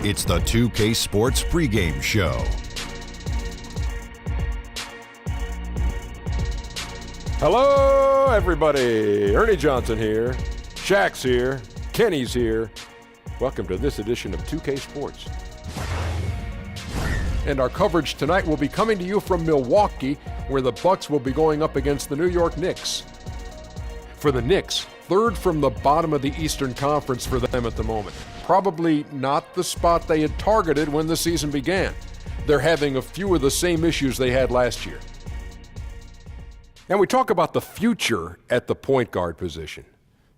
It's the 2K Sports pregame show. Hello, everybody. Ernie Johnson here. Shaq's here. Kenny's here. Welcome to this edition of 2K Sports. And our coverage tonight will be coming to you from Milwaukee, where the Bucks will be going up against the New York Knicks. For the Knicks, third from the bottom of the Eastern Conference for them at the moment. Probably not the spot they had targeted when the season began. They're having a few of the same issues they had last year. And we talk about the future at the point guard position.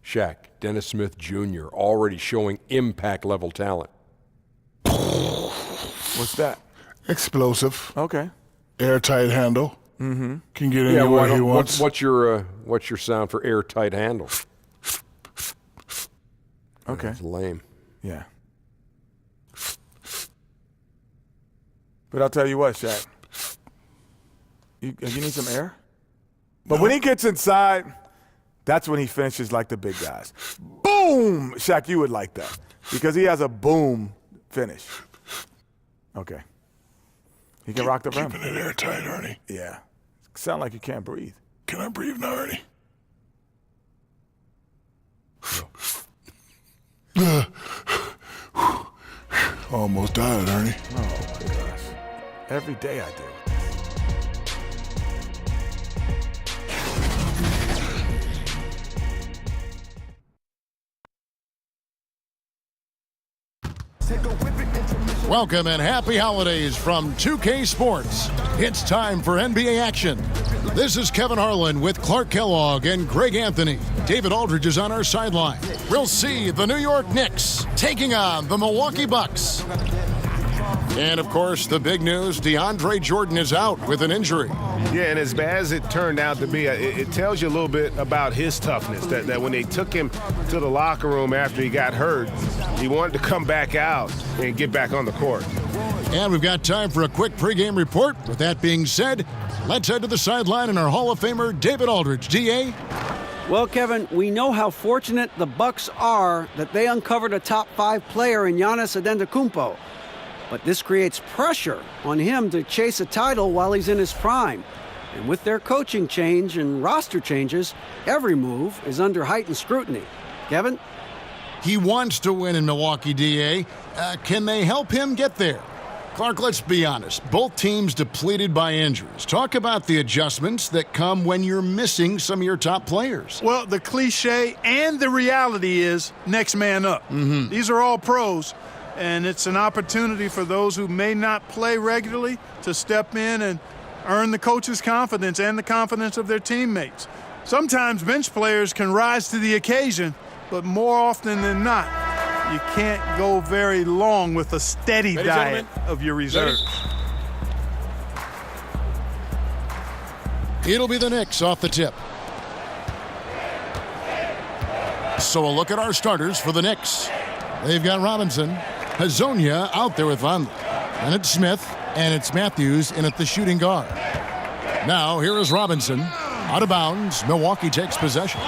Shaq, Dennis Smith Jr. already showing impact level talent. What's that? Explosive. Okay. Airtight handle. Mm-hmm. Can get anywhere he wants. What's your sound for airtight handle? Okay. That's lame. Yeah. But I'll tell you what, Shaq. You need some air? But when he gets inside, that's when he finishes like the big guys. Boom! Shaq, you would like that because he has a boom finish. Okay. He can rock the rim. Keeping it airtight, Ernie. Yeah. Sound like you can't breathe. Can I breathe now, Ernie? Almost died, Ernie. Oh, my gosh. Every day I do. Welcome and happy holidays from 2K Sports. It's time for NBA action. This is Kevin Harlan with Clark Kellogg and Greg Anthony. David Aldridge is on our sideline. We'll see the New York Knicks taking on the Milwaukee Bucks. And, of course, the big news, DeAndre Jordan is out with an injury. Yeah, and as bad as it turned out to be, it tells you a little bit about his toughness, that when they took him to the locker room after he got hurt, he wanted to come back out and get back on the court. And we've got time for a quick pregame report. With that being said, let's head to the sideline and our Hall of Famer, David Aldridge. D.A.? Well, Kevin, we know how fortunate the Bucks are that they uncovered a top-5 player in Giannis Antetokounmpo. But this creates pressure on him to chase a title while he's in his prime. And with their coaching change and roster changes, every move is under heightened scrutiny. Kevin? He wants to win in Milwaukee, D.A. Can they help him get there? Clark, let's be honest. Both teams depleted by injuries. Talk about the adjustments that come when you're missing some of your top players. Well, the cliche and the reality is next man up. Mm-hmm. These are all pros, and it's an opportunity for those who may not play regularly to step in and earn the coach's confidence and the confidence of their teammates. Sometimes bench players can rise to the occasion, but more often than not, you can't go very long with a steady diet of your reserves. It'll be the Knicks off the tip. So a look at our starters for the Knicks. They've got Robinson, Hazonia out there with Vonleh, and it's Smith, and it's Matthews in at the shooting guard. Now here is Robinson. Out of bounds, Milwaukee takes possession.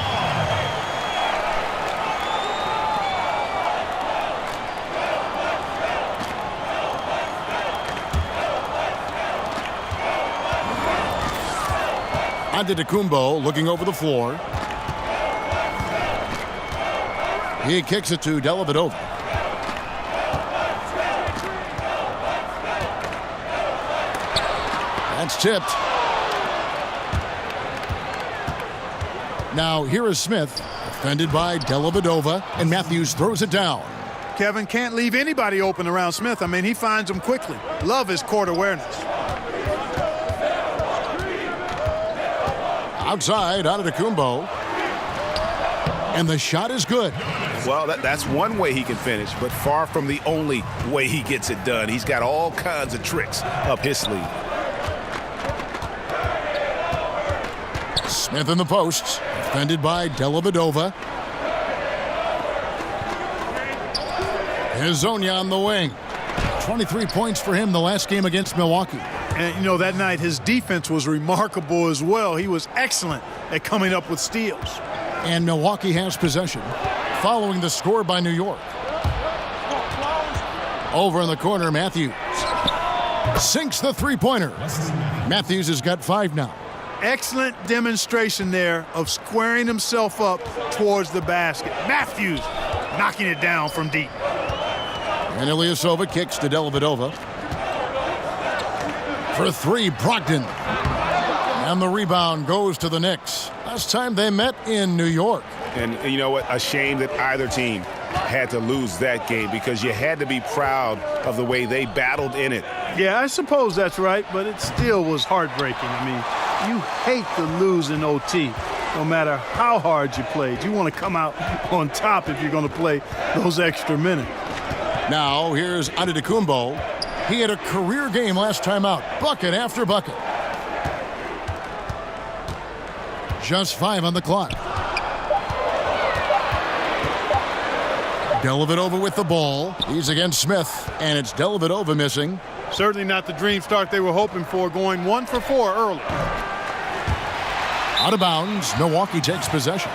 Antetokounmpo looking over the floor. He kicks it to Dellavedova. That's tipped. Now here is Smith, defended by Dellavedova, and Matthews throws it down. Kevin can't leave anybody open around Smith. I mean, he finds them quickly. Love his court awareness. Outside, Antetokounmpo. And the shot is good. Well, that's one way he can finish, but far from the only way he gets it done. He's got all kinds of tricks up his sleeve. Smith in the post, defended by Dellavedova. Hazonia on the wing. 23 points for him the last game against Milwaukee. And, you know, that night his defense was remarkable as well. He was excellent at coming up with steals. And Milwaukee has possession, following the score by New York. Over in the corner, Matthews. Sinks the three-pointer. Matthews has got 5 now. Excellent demonstration there of squaring himself up towards the basket. Matthews knocking it down from deep. And Ilyasova kicks to Dellavedova. For 3, Brogdon. And the rebound goes to the Knicks. Last time they met in New York. And you know what? A shame that either team had to lose that game because you had to be proud of the way they battled in it. Yeah, I suppose that's right, but it still was heartbreaking. I mean, you hate to lose in OT, no matter how hard you played. You want to come out on top if you're going to play those extra minutes. Now, here's Antetokounmpo. He had a career game last time out, bucket after bucket. Just 5 on the clock. Dellavedova with the ball. He's against Smith, and it's Dellavedova missing. Certainly not the dream start they were hoping for, going 1 for 4 early. Out of bounds, Milwaukee takes possession.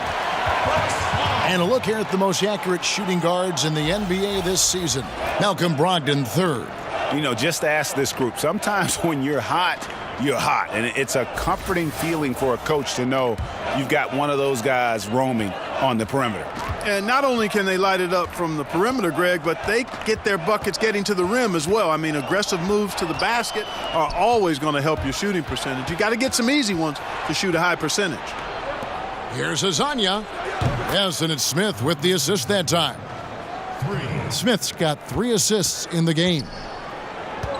And a look here at the most accurate shooting guards in the NBA this season. Malcolm Brogdon, 3rd. You know, just ask this group. Sometimes when you're hot, you're hot. And it's a comforting feeling for a coach to know you've got one of those guys roaming on the perimeter. And not only can they light it up from the perimeter, Greg, but they get their buckets getting to the rim as well. I mean, aggressive moves to the basket are always going to help your shooting percentage. You got to get some easy ones to shoot a high percentage. Here's Azania. Yes, and it's Smith with the assist that time. Smith's got 3 assists in the game.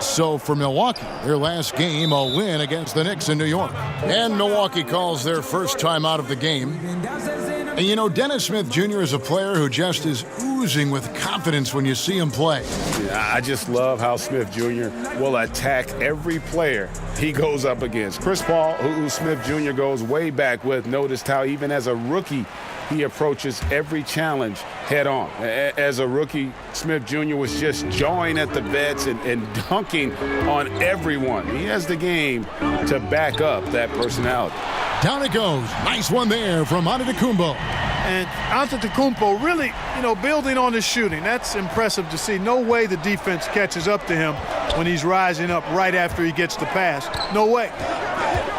So for Milwaukee, their last game, a win against the Knicks in New York. And Milwaukee calls their first time out of the game. And you know, Dennis Smith Jr. is a player who just is oozing with confidence when you see him play. I just love how Smith Jr. will attack every player he goes up against. Chris Paul, who Smith Jr. goes way back with, noticed how even as a rookie, he approaches every challenge head on. As a rookie, Smith Jr. was just jawing at the vets and dunking on everyone. He has the game to back up that personality. Down it goes. Nice one there from Antetokounmpo. And Antetokounmpo really, building on his shooting. That's impressive to see. No way the defense catches up to him when he's rising up right after he gets the pass. No way.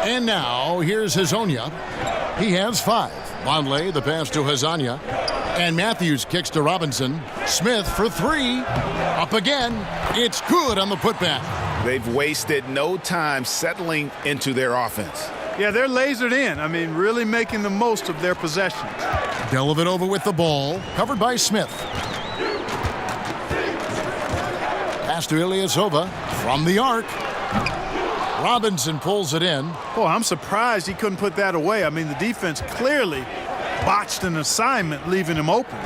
And now, here's Hazonia. He has 5. Vonleh, the pass to Hazania. And Matthews kicks to Robinson. Smith for 3. Up again. It's good on the putback. They've wasted no time settling into their offense. Yeah, they're lasered in. I mean, really making the most of their possessions. Dellavedova with the ball. Covered by Smith. Pass to Ilyasova from the arc. Robinson pulls it in. Boy, I'm surprised he couldn't put that away. I mean, the defense clearly botched an assignment, leaving him open.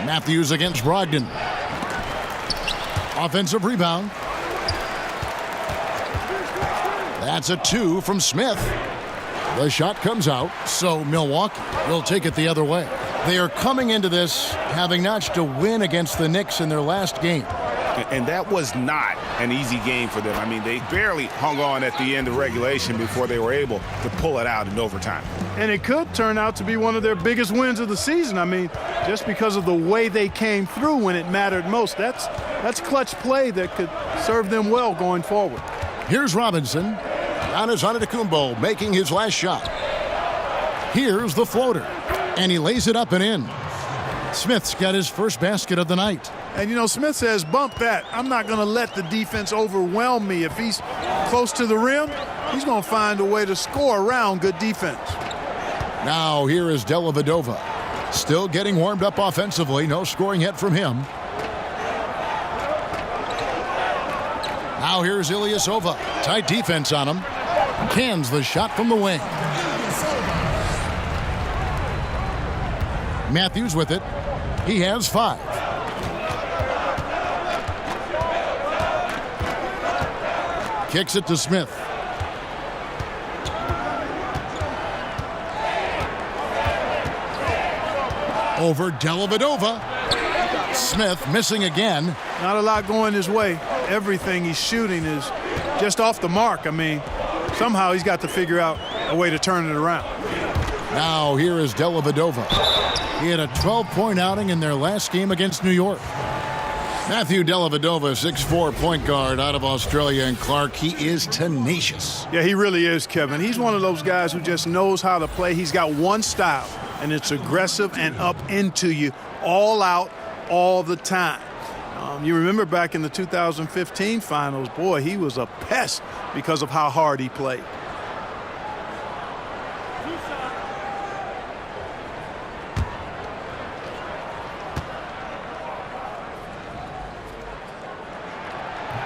Matthews against Brogdon. Offensive rebound. That's a 2 from Smith. The shot comes out, so Milwaukee will take it the other way. They are coming into this having notched a win against the Knicks in their last game. And that was not an easy game for them. I mean, they barely hung on at the end of regulation before they were able to pull it out in overtime. And it could turn out to be one of their biggest wins of the season. I mean, just because of the way they came through when it mattered most. That's clutch play that could serve them well going forward. Here's Robinson. Giannis Antetokounmpo making his last shot. Here's the floater. And he lays it up and in. Smith's got his first basket of the night. And, Smith says, bump that. I'm not going to let the defense overwhelm me. If he's close to the rim, he's going to find a way to score around good defense. Now here is Dellavedova. Still getting warmed up offensively. No scoring yet from him. Now here's Ilyasova. Tight defense on him. Cans the shot from the wing. Matthews with it. He has 5. Kicks it to Smith. Over Dellavedova. Smith missing again. Not a lot going his way. Everything he's shooting is just off the mark. I mean, somehow he's got to figure out a way to turn it around. Now here is Dellavedova. He had a 12-point outing in their last game against New York. Matthew Dellavedova, 6'4" point guard out of Australia. And Clark, he is tenacious. Yeah, he really is, Kevin. He's one of those guys who just knows how to play. He's got one style, and it's aggressive and up into you, all out, all the time. You remember back in the 2015 finals, boy, he was a pest because of how hard he played.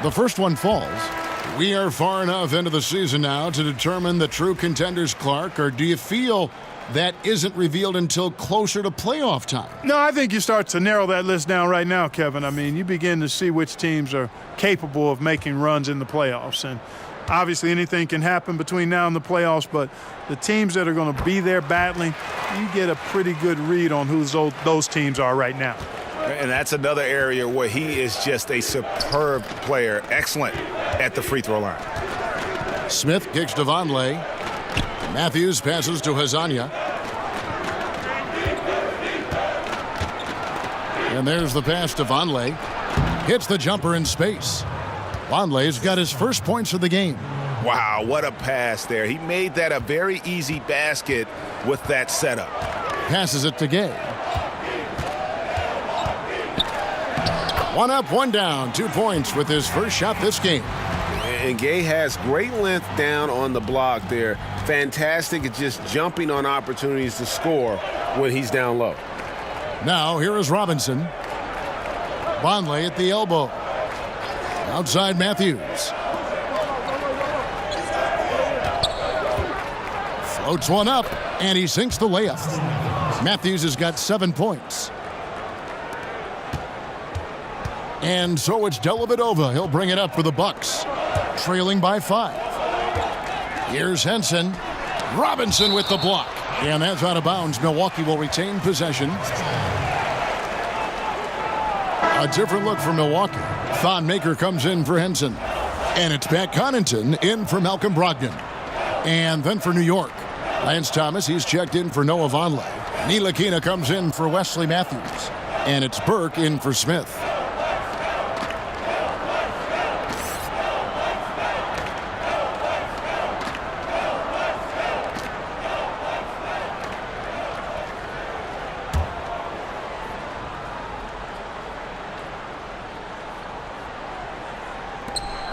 The first one falls. We are far enough into the season now to determine the true contenders, Clark, or do you feel that isn't revealed until closer to playoff time? No, I think you start to narrow that list down right now, Kevin. I mean, you begin to see which teams are capable of making runs in the playoffs. And obviously anything can happen between now and the playoffs, but the teams that are going to be there battling, you get a pretty good read on who those teams are right now. And that's another area where he is just a superb player, excellent at the free throw line. Smith kicks to Vonleh. Matthews passes to Hazanya. And there's the pass to Vonleh. Hits the jumper in space. Vonleh's got his first points of the game. Wow, what a pass there. He made that a very easy basket with that setup. Passes it to Gay. One up, one down. 2 points with his first shot this game. And Gay has great length down on the block there. Fantastic at just jumping on opportunities to score when he's down low. Now here is Robinson. Vonleh at the elbow. Outside Matthews. Floats one up, and he sinks the layup. Matthews has got 7 points. And so it's Dellavedova. He'll bring it up for the Bucks, trailing by 5. Here's Henson. Robinson with the block. And that's out of bounds. Milwaukee will retain possession. A different look for Milwaukee. Thon Maker comes in for Henson. And it's Pat Connaughton in for Malcolm Brogdon. And then for New York, Lance Thomas, he's checked in for Noah Vonleh. Ntilikina comes in for Wesley Matthews. And it's Burke in for Smith.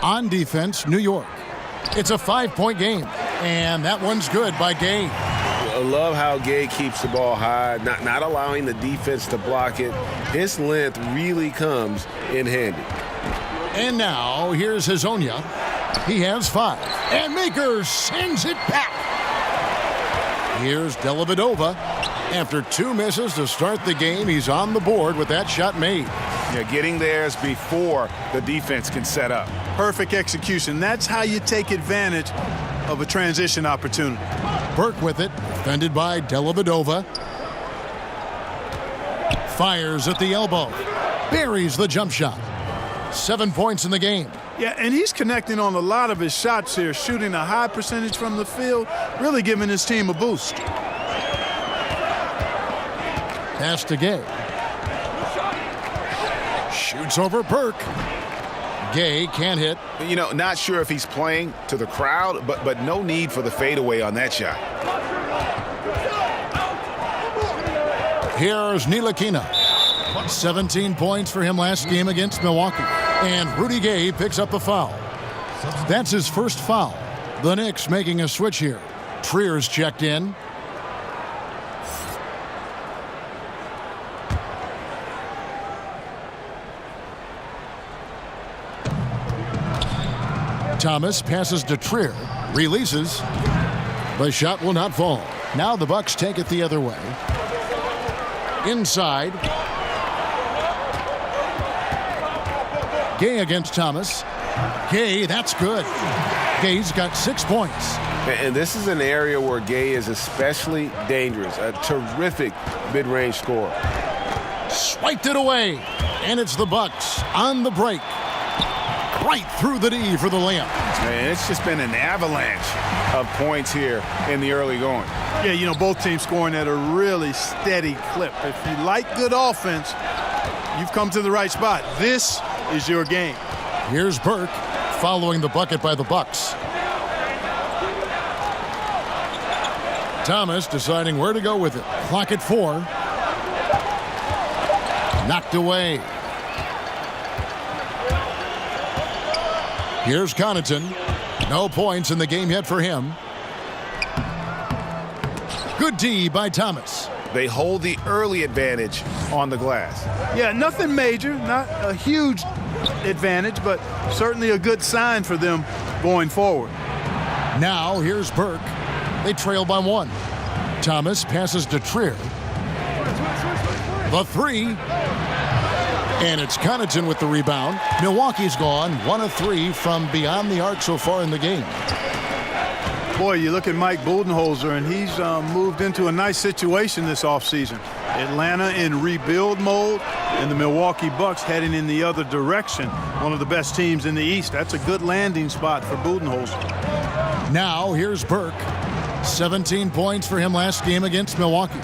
On defense, New York. It's a 5-point game, and that one's good by Gay. I love how Gay keeps the ball high, not allowing the defense to block it. His length really comes in handy. And now, here's Hazonia. He has 5. And Maker sends it back. Here's Dellavedova. After 2 misses to start the game, he's on the board with that shot made. Yeah, getting theirs before the defense can set up. Perfect execution. That's how you take advantage of a transition opportunity. Burke with it, defended by Dellavedova. Fires at the elbow. Buries the jump shot. 7 points in the game. Yeah, and he's connecting on a lot of his shots here, shooting a high percentage from the field, really giving his team a boost. Pass to Gay. Shoots over Burke. Gay can't hit. You know, not sure if he's playing to the crowd, but no need for the fadeaway on that shot. Here's Ntilikina. 17 points for him last game against Milwaukee. And Rudy Gay picks up the foul. That's his first foul. The Knicks making a switch here. Trier's checked in. Thomas passes to Trier, releases. The shot will not fall. Now the Bucks take it the other way. Inside. Gay against Thomas. Gay, that's good. Gay's got 6 points. And this is an area where Gay is especially dangerous. A terrific mid-range scorer. Swiped it away. And it's the Bucks on the break. Right through the D for the layup. And it's just been an avalanche of points here in the early going. Yeah, you know, both teams scoring at a really steady clip. If you like good offense, you've come to the right spot. This is your game. Here's Burke following the bucket by the Bucks. Thomas deciding where to go with it. Clock at 4. Knocked away. Here's Connaughton. No points in the game yet for him. Good D by Thomas. They hold the early advantage on the glass. Yeah, nothing major, not a huge advantage, but certainly a good sign for them going forward. Now here's Burke. They trail by 1. Thomas passes to Trier. The 3. And it's Connaughton with the rebound. Milwaukee's gone 1 of 3 from beyond the arc so far in the game. Boy, you look at Mike Budenholzer, and he's moved into a nice situation this offseason. Atlanta in rebuild mode, and the Milwaukee Bucks heading in the other direction. One of the best teams in the East. That's a good landing spot for Budenholzer. Now here's Burke. 17 points for him last game against Milwaukee.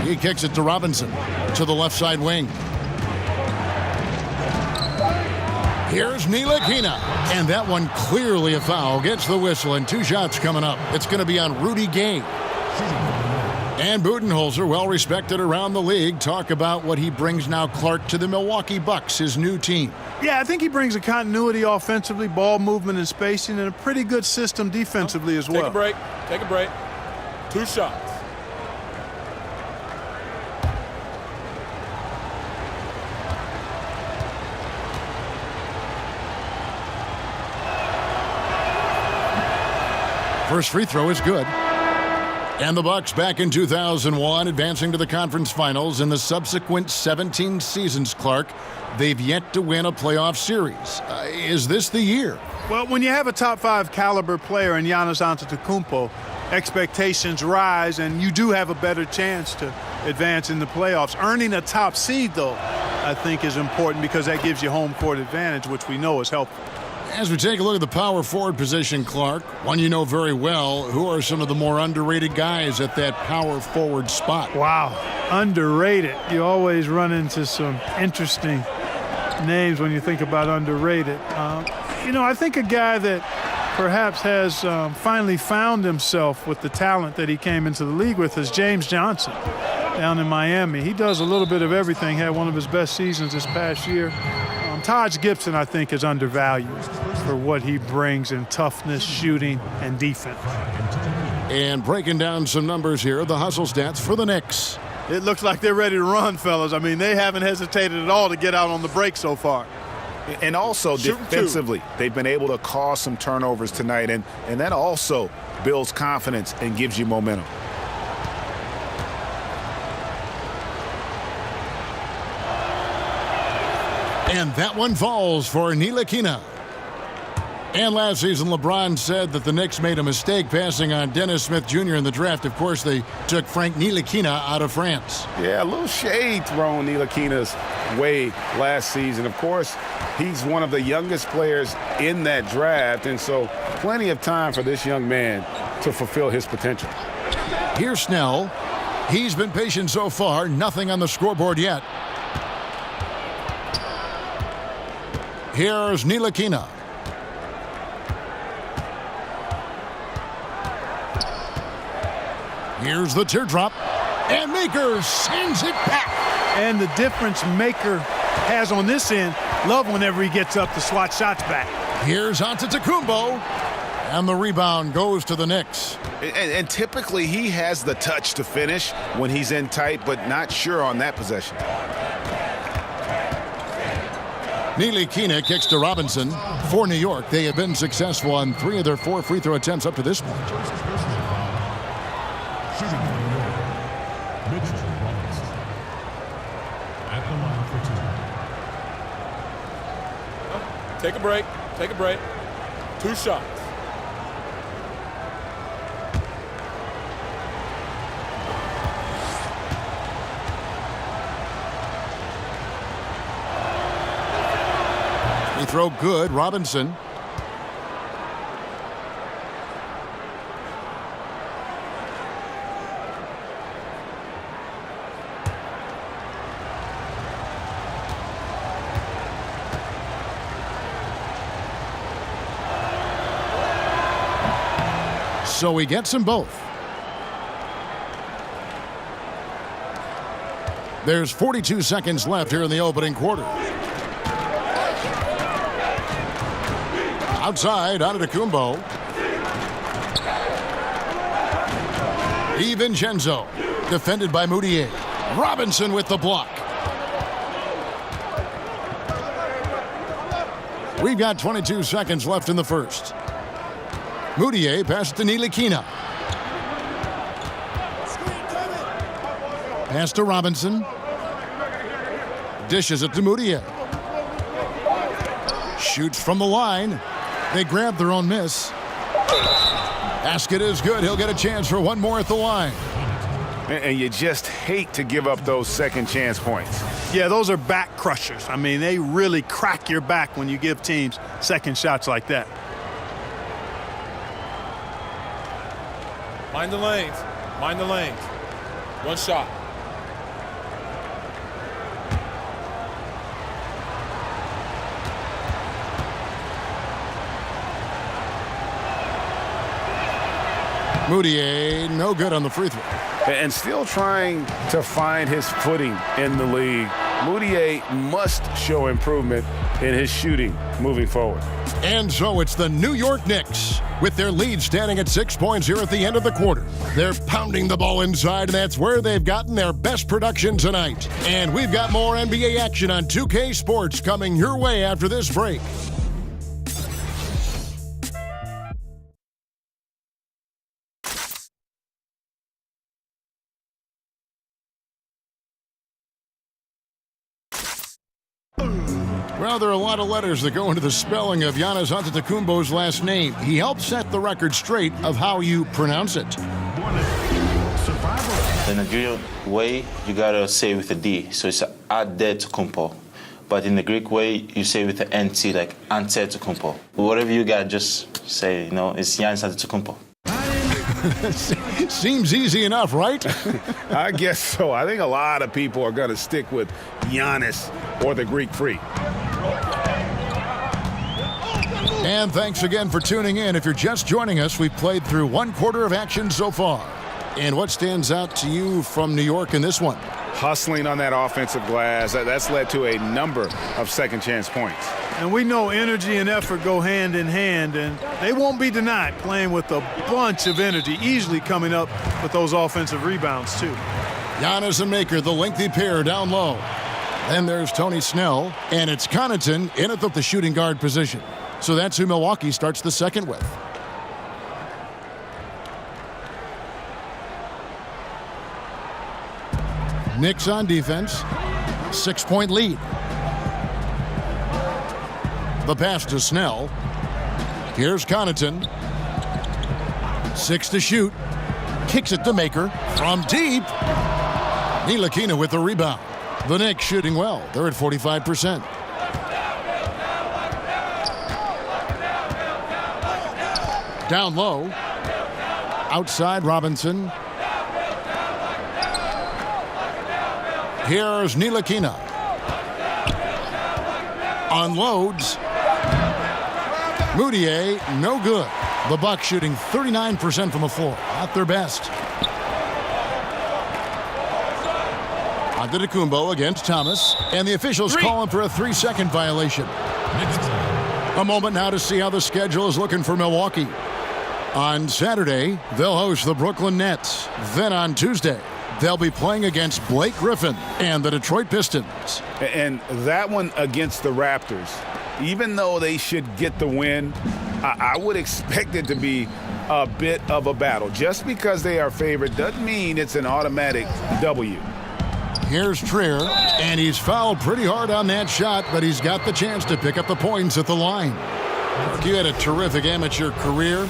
He kicks it to Robinson to the left side wing. Here's Ntilikina, and that one clearly a foul. Gets the whistle, and 2 shots coming up. It's going to be on Rudy Gay. And Budenholzer, well respected around the league, talk about what he brings now, Clark, to the Milwaukee Bucks, his new team. Yeah, I think he brings a continuity offensively, ball movement and spacing, and a pretty good system defensively as well. Take a break. Take a break. 2 shots. First free throw is good. And the Bucks back in 2001, advancing to the conference finals. In the subsequent 17 seasons, Clark, they've yet to win a playoff series. Is this the year? Well, when you have a top-5 caliber player in Giannis Antetokounmpo, expectations rise, and you do have a better chance to advance in the playoffs. Earning a top seed, though, I think is important because that gives you home court advantage, which we know is helpful. As we take a look at the power forward position, Clark, one you know very well, who are some of the more underrated guys at that power forward spot? Wow, underrated. You always run into some interesting names when you think about underrated. You know, I think a guy that perhaps has finally found himself with the talent that he came into the league with is James Johnson down in Miami. He does a little bit of everything, had one of his best seasons this past year. Taj Gibson, I think, is undervalued for what he brings in toughness, shooting, and defense. And breaking down some numbers here, the hustle stats for the Knicks. It looks like they're ready to run, fellas. I mean, they haven't hesitated at all to get out on the break so far. And also defensively, they've been able to cause some turnovers tonight, and that also builds confidence and gives you momentum. And that one falls for Ntilikina. And last season, LeBron said that the Knicks made a mistake passing on Dennis Smith Jr. in the draft. Of course, they took Frank Ntilikina out of France. Yeah, a little shade thrown Ntilikina's way last season. Of course, he's one of the youngest players in that draft, and so plenty of time for this young man to fulfill his potential. Here's Snell. He's been patient so far. Nothing on the scoreboard yet. Here's Ntilikina. Here's the teardrop. And Maker sends it back. And the difference Maker has on this end, love whenever he gets up to swat shots back. Here's Antetokounmpo. And the rebound goes to the Knicks. And typically he has the touch to finish when he's in tight, but not sure on that possession. Ntilikina kicks to Robinson. For New York, they have been successful on 3 of their 4 free throw attempts up to this point. Take a break. Take a break. 2 shots. They throw good. Robinson. So he gets them both. There's 42 seconds left here in the opening quarter. Outside, Antetokounmpo. DiVincenzo, defended by Moutier. Robinson with the block. We've got 22 seconds left in the first. Moutier passes to Ntilikina. Pass to Robinson. Dishes it to Moutier. Shoots from the line. They grab their own miss. Basket is good. He'll get a chance for one more at the line. And you just hate to give up those second chance points. Yeah, those are back crushers. I mean, they really crack your back when you give teams second shots like that. Mind the lanes. Mind the lanes. One shot. Moutier, no good on the free throw. And still trying to find his footing in the league. Moutier must show improvement in his shooting moving forward. And so it's the New York Knicks with their lead standing at 6 points here at the end of the quarter. They're pounding the ball inside, and that's where they've gotten their best production tonight. And we've got more NBA action on 2K Sports coming your way after this break. Well, there are a lot of letters that go into the spelling of Giannis Antetokounmpo's last name. He helped set the record straight of how you pronounce it. The Nigerian way, you gotta say with a D, so it's Antetokounmpo. But in the Greek way, you say with the NT, like Antetokounmpo. Whatever you got, just say, it's Giannis Antetokounmpo. Seems easy enough, right? I guess so. I think a lot of people are going to stick with Giannis or the Greek Freak. And thanks again for tuning in. If you're just joining us, we've played through one quarter of action so far. And what stands out to you from New York in this one? Hustling on that offensive glass. That's led to a number of second chance points. And we know energy and effort go hand in hand, and they won't be denied playing with a bunch of energy, easily coming up with those offensive rebounds, too. Giannis and Maker, the lengthy pair down low. Then there's Tony Snell, and it's Connaughton in at the shooting guard position. So that's who Milwaukee starts the second with. Knicks on defense. 6-point lead. The pass to Snell. Here's Connaughton. 6 to shoot. Kicks it to Maker. From deep. Ntilikina with the rebound. The Knicks shooting well. They're at 45%. Down low. Outside Robinson. Here's Ntilikina. Unloads. Moutier, no good. The Bucks shooting 39% from the floor. Not their best. Antetokounmpo against Thomas. And the officials calling for a 3-second violation. A moment now to see how the schedule is looking for Milwaukee. On Saturday, they'll host the Brooklyn Nets. Then on Tuesday, they'll be playing against Blake Griffin and the Detroit Pistons. And that one against the Raptors, even though they should get the win, I would expect it to be a bit of a battle. Just because they are favored doesn't mean it's an automatic W. Here's Trier, and he's fouled pretty hard on that shot, but he's got the chance to pick up the points at the line. You had a terrific amateur career.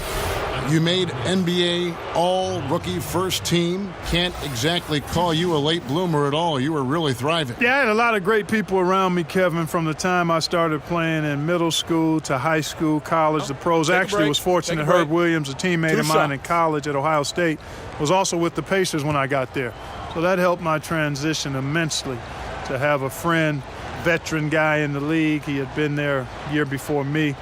You made NBA all-rookie first team. Can't exactly call you a late bloomer at all. You were really thriving. Yeah, I had a lot of great people around me, Kevin, from the time I started playing in middle school to high school, college, the pros. Actually, was fortunate. Herb Williams, a teammate of mine in college at Ohio State, was also with the Pacers when I got there. So that helped my transition immensely to have a friend, veteran guy in the league. He had been there a year before me,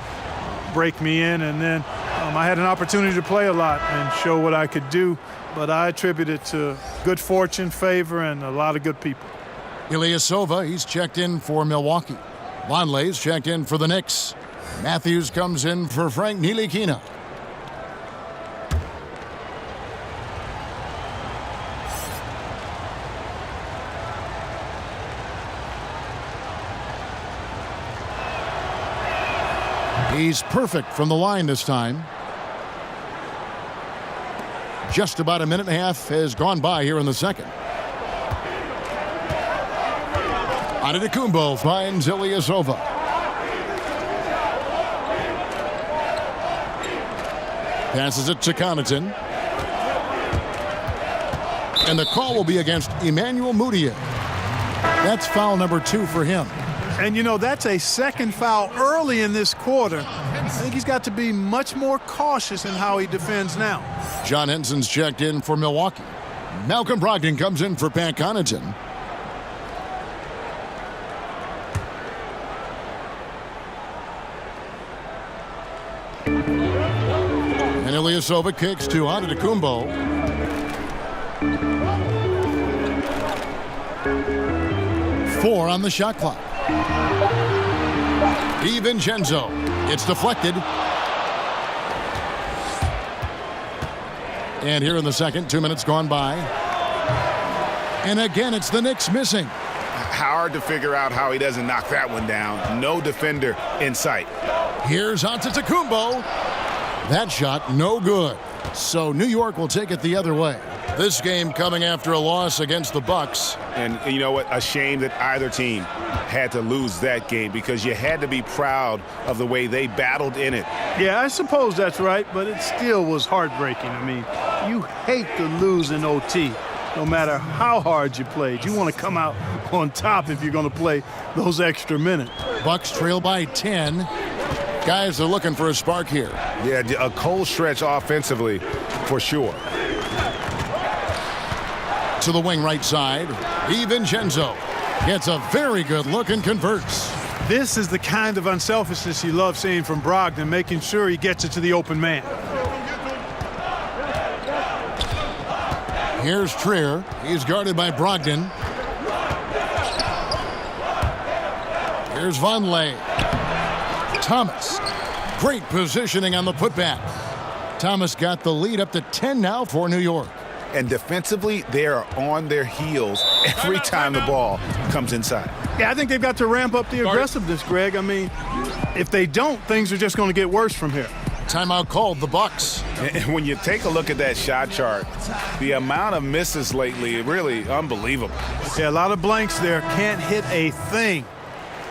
break me in, and then I had an opportunity to play a lot and show what I could do, but I attribute it to good fortune, favor, and a lot of good people. Ilyasova, he's checked in for Milwaukee. Vonleh's checked in for the Knicks. Matthews comes in for Frank Ntilikina. He's perfect from the line this time. Just about a minute and a half has gone by here in the second. Antetokounmpo finds Ilyasova. Passes it to Connaughton. And the call will be against Emmanuel Mudiay. That's foul number 2 for him. And, you know, that's a second foul early in this quarter. I think he's got to be much more cautious in how he defends now. John Henson's checked in for Milwaukee. Malcolm Brogdon comes in for Pat Connaughton. And Ilyasova kicks to Antetokounmpo. Four on the shot clock. DiVincenzo. It's deflected. And here in the second, 2 minutes gone by. And again, it's the Knicks missing. Hard to figure out how he doesn't knock that one down. No defender in sight. Here's Antetokounmpo. That shot, no good. So New York will take it the other way. This game coming after a loss against the Bucks. And you know what? A shame that either team had to lose that game because you had to be proud of the way they battled in it. Yeah, I suppose that's right, but it still was heartbreaking. I mean, you hate to lose in OT, no matter how hard you played. You want to come out on top if you're going to play those extra minutes. Bucks trail by 10. Guys are looking for a spark here. Yeah, a cold stretch offensively for sure. To the wing right side, DiVincenzo gets a very good look and converts. This is the kind of unselfishness you love seeing from Brogdon, making sure he gets it to the open man. Here's Trier. He's guarded by Brogdon. Here's Vonleh. Thomas. Great positioning on the putback. Thomas got the lead up to 10 now for New York. And defensively, they are on their heels every time the ball comes inside. Yeah, I think they've got to ramp up the aggressiveness, Greg. I mean, if they don't, things are just going to get worse from here. Timeout called, the Bucks. And when you take a look at that shot chart, the amount of misses lately, really unbelievable. Yeah, a lot of blanks there. Can't hit a thing.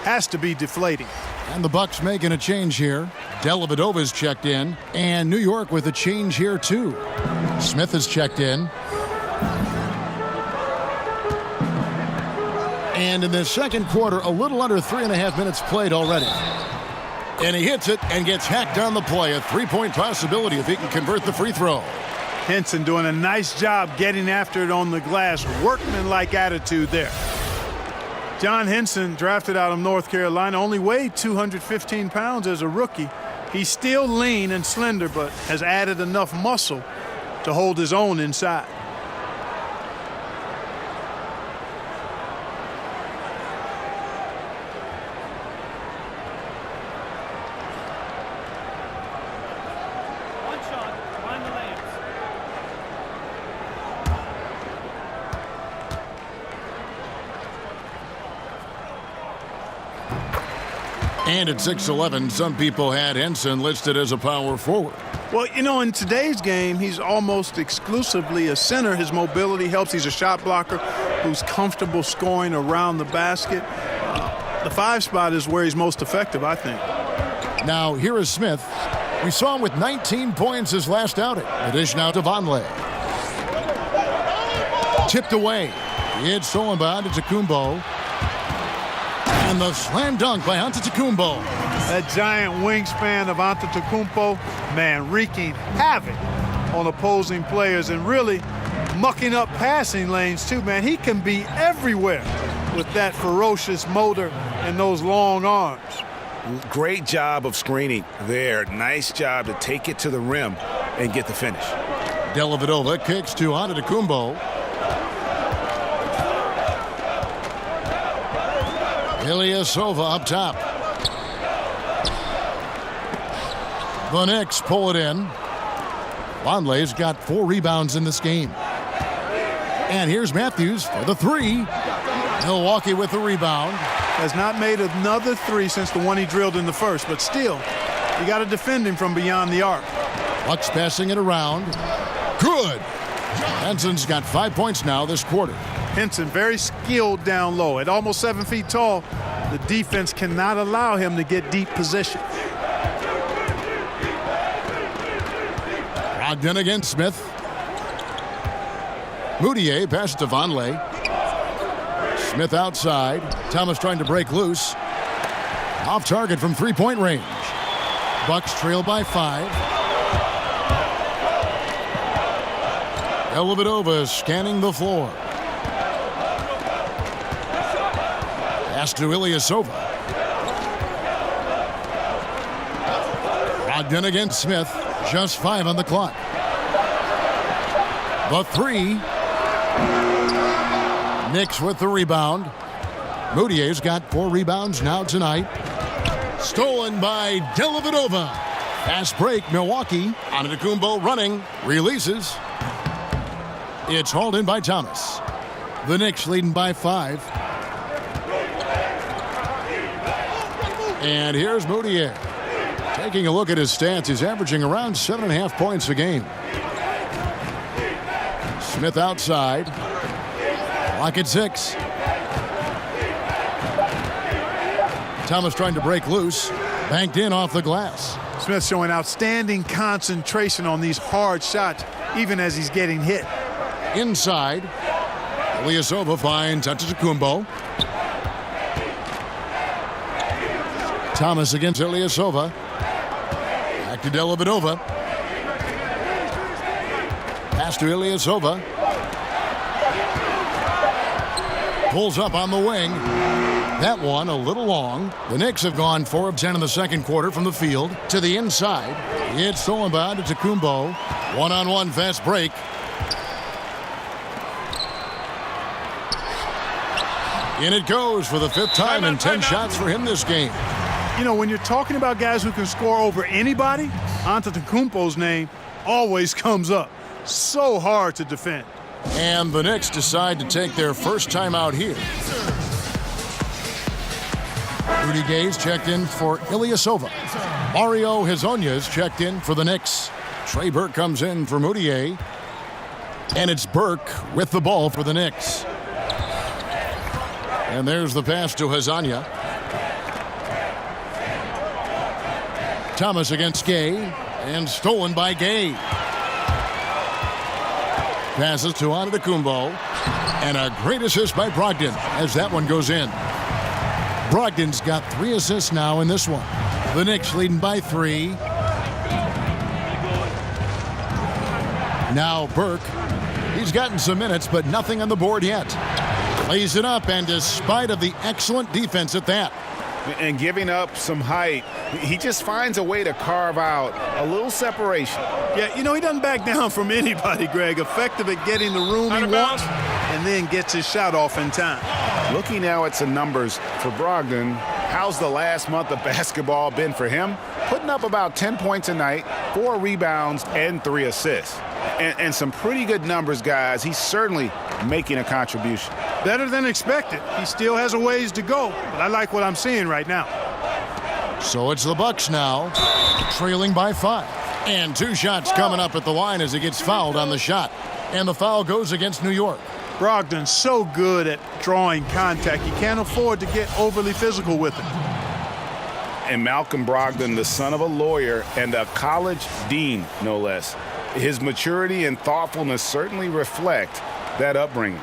Has to be deflating. And the Bucks making a change here. Dellavedova's checked in. And New York with a change here, too. Smith is checked in. And in the second quarter, a little under 3.5 minutes played already. And he hits it and gets hacked on the play. A three-point possibility if he can convert the free throw. Henson doing a nice job getting after it on the glass. Workman-like attitude there. John Henson, drafted out of North Carolina, only weighed 215 pounds as a rookie. He's still lean and slender, but has added enough muscle to hold his own inside. And at 6'11", some people had Henson listed as a power forward. Well, you know, in today's game, he's almost exclusively a center. His mobility helps. He's a shot blocker who's comfortable scoring around the basket. The 5 spot is where he's most effective, I think. Now, here is Smith. We saw him with 19 points his last outing. The dish now to Vonleh. Tipped away. It's stolen by Antetokounmpo. And the slam dunk by Antetokounmpo. That giant wingspan of Antetokounmpo, man, wreaking havoc on opposing players and really mucking up passing lanes too, man. He can be everywhere with that ferocious motor and those long arms. Great job of screening there. Nice job to take it to the rim and get the finish. Dellavedova kicks to Antetokounmpo. Ilyasova up top. The Knicks pull it in. Vonleh's got 4 rebounds in this game. And here's Matthews for the 3. Milwaukee with the rebound. Has not made another 3 since the one he drilled in the first, but still, you got to defend him from beyond the arc. Bucks passing it around. Good. Henson's got 5 points now this quarter. Henson very skilled down low. At almost 7 feet tall, the defense cannot allow him to get deep position. Brogdon against Smith. Moutier passes to Vonleh. Smith outside. Thomas trying to break loose. Off target from 3-point range. Bucks trail by 5. Dellavedova scanning the floor. Pass to Ilyasova. Brogdon against Smith. Just 5 on the clock. The 3. Knicks with the rebound. Moutier's got 4 rebounds now tonight. Stolen by Dellavedova. Fast break, Milwaukee. Antetokounmpo running. Releases. It's hauled in by Thomas. The Knicks leading by 5. And here's Moutier. Taking a look at his stats, he's averaging around 7.5 points a game. Smith outside. Clock at 6. Thomas trying to break loose. Banked in off the glass. Smith showing outstanding concentration on these hard shots, even as he's getting hit. Inside. Ilyasova finds Antetokounmpo. Thomas against Ilyasova. Back to Dellavedova. Pass to Ilyasova. Pulls up on the wing. That one a little long. The Knicks have gone 4 of 10 in the second quarter from the field to the inside. It's stolen by Antetokounmpo. One-on-one fast break. In it goes for the 5th time and 10 shots for him this game. You know, when you're talking about guys who can score over anybody, Antetokounmpo's name always comes up. So hard to defend. And the Knicks decide to take their first time out here. Rudy Gay's checked in for Ilyasova. Mario Hezonja's checked in for the Knicks. Trey Burke comes in for Moutier. And it's Burke with the ball for the Knicks. And there's the pass to Hezonja. Thomas against Gay. And stolen by Gay. Passes to Antetokounmpo. And a great assist by Brogdon as that one goes in. Brogdon's got 3 assists now in this one. The Knicks leading by 3. Now Burke. He's gotten some minutes, but nothing on the board yet. Lays it up, and despite of the excellent defense at that. And giving up some height, he just finds a way to carve out a little separation. Yeah, you know, he doesn't back down from anybody, Greg. Effective at getting the room he wants, and then gets his shot off in time. Looking now at some numbers for Brogdon, how's the last month of basketball been for him? Putting up about 10 points a night, 4 rebounds, and 3 assists. And some pretty good numbers, guys. He's certainly making a contribution. Better than expected. He still has a ways to go, but I like what I'm seeing right now. So it's the Bucks now, trailing by 5. And 2 shots coming up at the line as he gets fouled on the shot. And the foul goes against New York. Brogdon's so good at drawing contact. He can't afford to get overly physical with it. And Malcolm Brogdon, the son of a lawyer and a college dean, no less. His maturity and thoughtfulness certainly reflect that upbringing.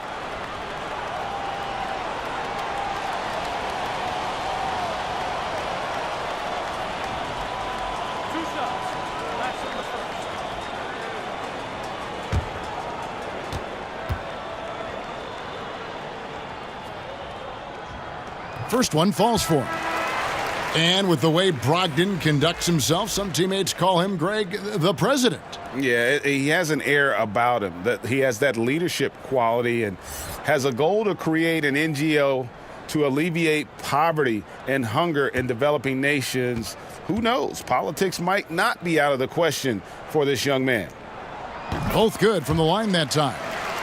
First one falls for him. And with the way Brogdon conducts himself, some teammates call him, Greg, the president. Yeah, he has an air about him. That he has that leadership quality and has a goal to create an NGO to alleviate poverty and hunger in developing nations. Who knows? Politics might not be out of the question for this young man. Both good from the line that time.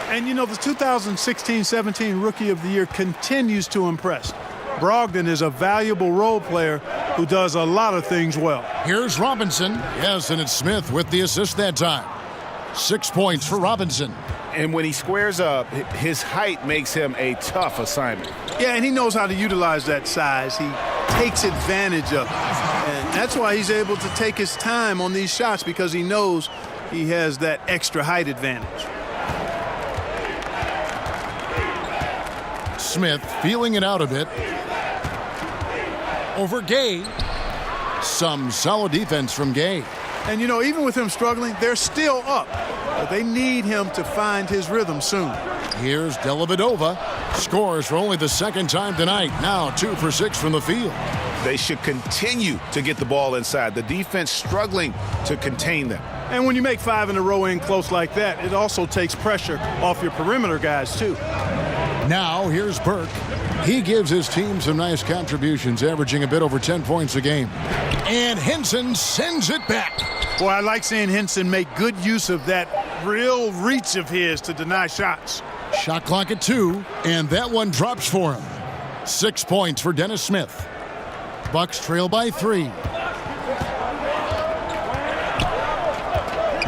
And, you know, the 2016-17 Rookie of the Year continues to impress. Brogdon is a valuable role player who does a lot of things well. Here's Robinson. Yes, and it's Smith with the assist that time. 6 points for Robinson. And when he squares up, his height makes him a tough assignment. Yeah, and he knows how to utilize that size. He takes advantage of it. And that's why he's able to take his time on these shots, because he knows he has that extra height advantage. Smith feeling it out a bit. Over Gay. Some solid defense from Gay. And, you know, even with him struggling, they're still up. But they need him to find his rhythm soon. Here's Dellavedova. Scores for only the second time tonight. Now 2 for 6 from the field. They should continue to get the ball inside. The defense struggling to contain them. And when you make 5 in a row in close like that, it also takes pressure off your perimeter guys, too. Now here's Burke. He gives his team some nice contributions, averaging a bit over 10 points a game. And Henson sends it back. Boy, I like seeing Henson make good use of that real reach of his to deny shots. Shot clock at 2, and that one drops for him. 6 points for Dennis Smith. Bucks trail by 3.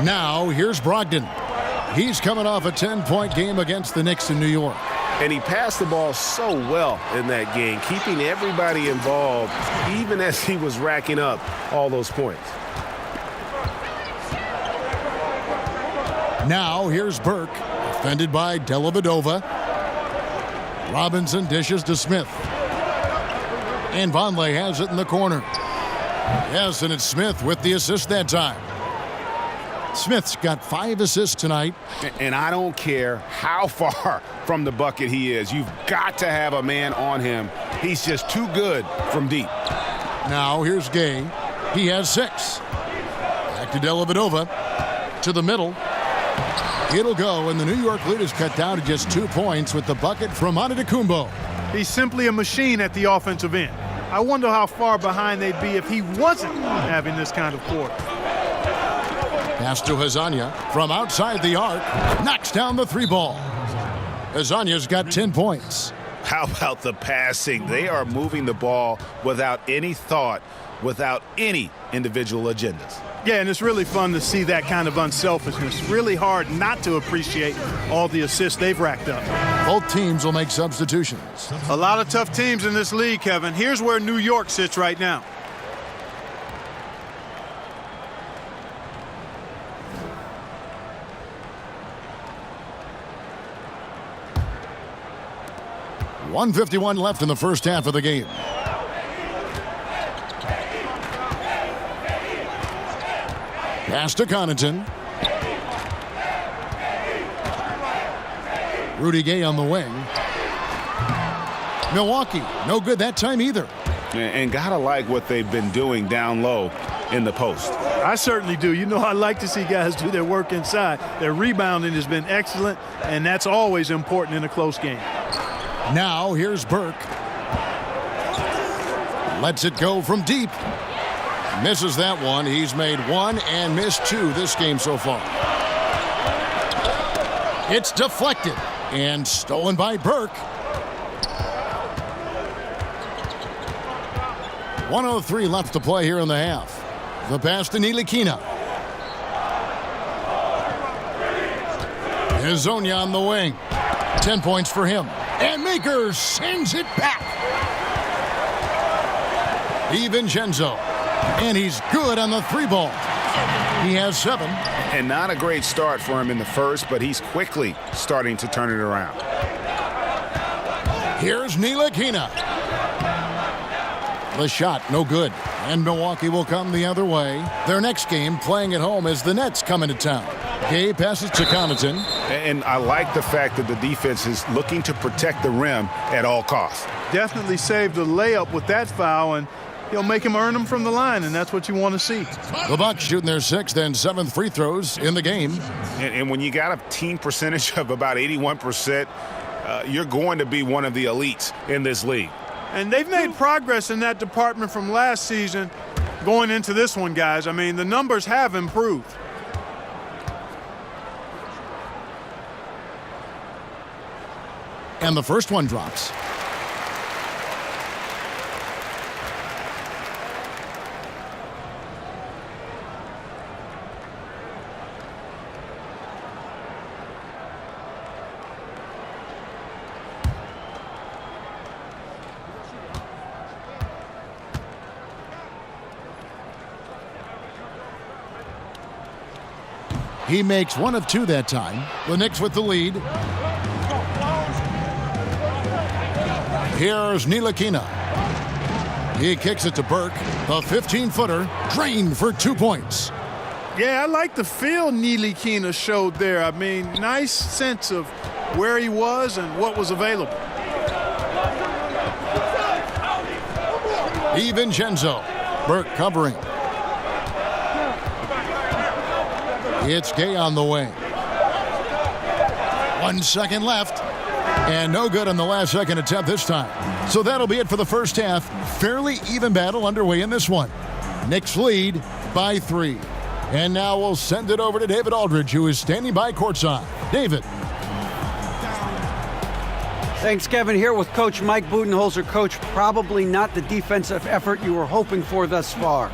Now here's Brogdon. He's coming off a 10-point game against the Knicks in New York. And he passed the ball so well in that game, keeping everybody involved, even as he was racking up all those points. Now here's Burke, defended by Dellavedova. Robinson dishes to Smith. And Vonleh has it in the corner. Yes, and it's Smith with the assist that time. Smith's got 5 assists tonight. And I don't care how far from the bucket he is. You've got to have a man on him. He's just too good from deep. Now here's Gay. He has 6. Back to Dellavedova. To the middle. It'll go, and the New York lead is cut down to just 2 points with the bucket from Antetokounmpo. He's simply a machine at the offensive end. I wonder how far behind they'd be if he wasn't having this kind of quarter. Pass to Hazanya from outside the arc. Knocks down the 3 ball. Hazanya's got 10 points. How about the passing? They are moving the ball without any thought, without any individual agendas. Yeah, and it's really fun to see that kind of unselfishness. Really hard not to appreciate all the assists they've racked up. Both teams will make substitutions. A lot of tough teams in this league, Kevin. Here's where New York sits right now. .151 left in the first half of the game. Pass to Connaughton. Rudy Gay on the wing. Milwaukee, no good that time either. And gotta like what they've been doing down low in the post. I certainly do. You know, I like to see guys do their work inside. Their rebounding has been excellent, and that's always important in a close game. Now here's Burke. Lets it go from deep. Misses that one. He's made 1 and missed 2 this game so far. It's deflected and stolen by Burke. 1:03 left to play here in the half. The pass to Ntilikina. Hezonja on the wing. 10 points for him. And Makers sends it back. DiVincenzo. And he's good on the 3 ball. He has 7. And not a great start for him in the first, but he's quickly starting to turn it around. Here's Ntilikina. The shot, no good. And Milwaukee will come the other way. Their next game, playing at home, as the Nets come into town. Gay passes to Connaughton. And I like the fact that the defense is looking to protect the rim at all costs. Definitely saved a layup with that foul, and he'll make him earn them from the line, and that's what you want to see. The Bucks shooting their 6th and 7th free throws in the game. And when you got a team percentage of about 81%, you're going to be one of the elites in this league. And they've made progress in that department from last season going into this one, guys. I mean, the numbers have improved. And the first one drops. He makes 1 of 2 that time. The Knicks with the lead. Here's Ntilikina. He kicks it to Burke. The 15-footer drained for 2 points. Yeah, I like the feel Ntilikina showed there. I mean, nice sense of where he was and what was available. DiVincenzo. Burke covering. It's Gay on the wing. 1 second left. And no good on the last second attempt this time. So that'll be it for the first half. Fairly even battle underway in this one. Knicks lead by 3. And now we'll send it over to David Aldridge, who is standing by courtside. David. Thanks, Kevin. Here with Coach Mike Budenholzer. Coach, probably not the defensive effort you were hoping for thus far.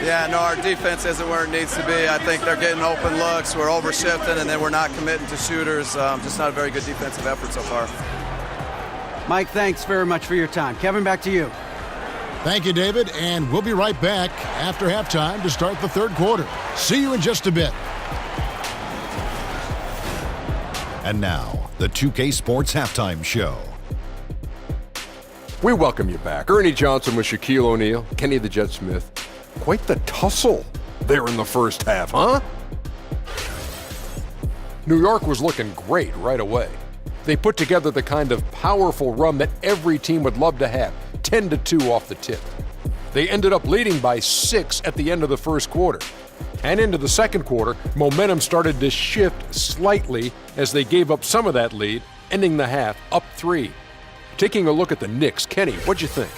Yeah, no, our defense isn't where it needs to be. I think they're getting open looks. We're overshifting, and then we're not committing to shooters. Just not a very good defensive effort so far. Mike, thanks very much for your time. Kevin, back to you. Thank you, David. And we'll be right back after halftime to start the 3rd quarter. See you in just a bit. And now, the 2K Sports Halftime Show. We welcome you back. Ernie Johnson with Shaquille O'Neal, Kenny the Jet Smith. Quite the tussle there in the first half, huh? New York was looking great right away. They put together the kind of powerful run that every team would love to have, 10-2 off the tip. They ended up leading by 6 at the end of the first quarter. And into the second quarter, momentum started to shift slightly as they gave up some of that lead, ending the half up 3. Taking a look at the Knicks, Kenny, what'd you think?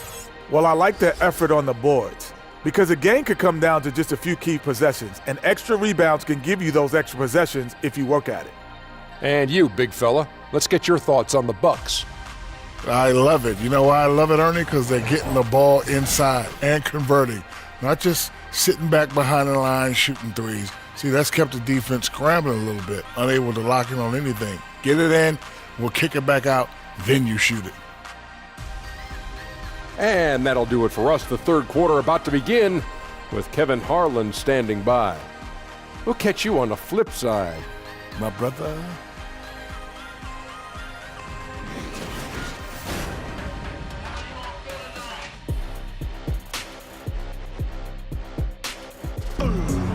Well, I like their effort on the boards because a game could come down to just a few key possessions, and extra rebounds can give you those extra possessions if you work at it. And you, big fella, let's get your thoughts on the Bucks. I love it. You know why I love it, Ernie? Because they're getting the ball inside and converting, not just sitting back behind the line shooting threes. See, that's kept the defense scrambling a little bit, unable to lock in on anything. Get it in, we'll kick it back out, then you shoot it. And that'll do it for us. The third quarter about to begin with Kevin Harlan standing by. We'll catch you on the flip side, my brother.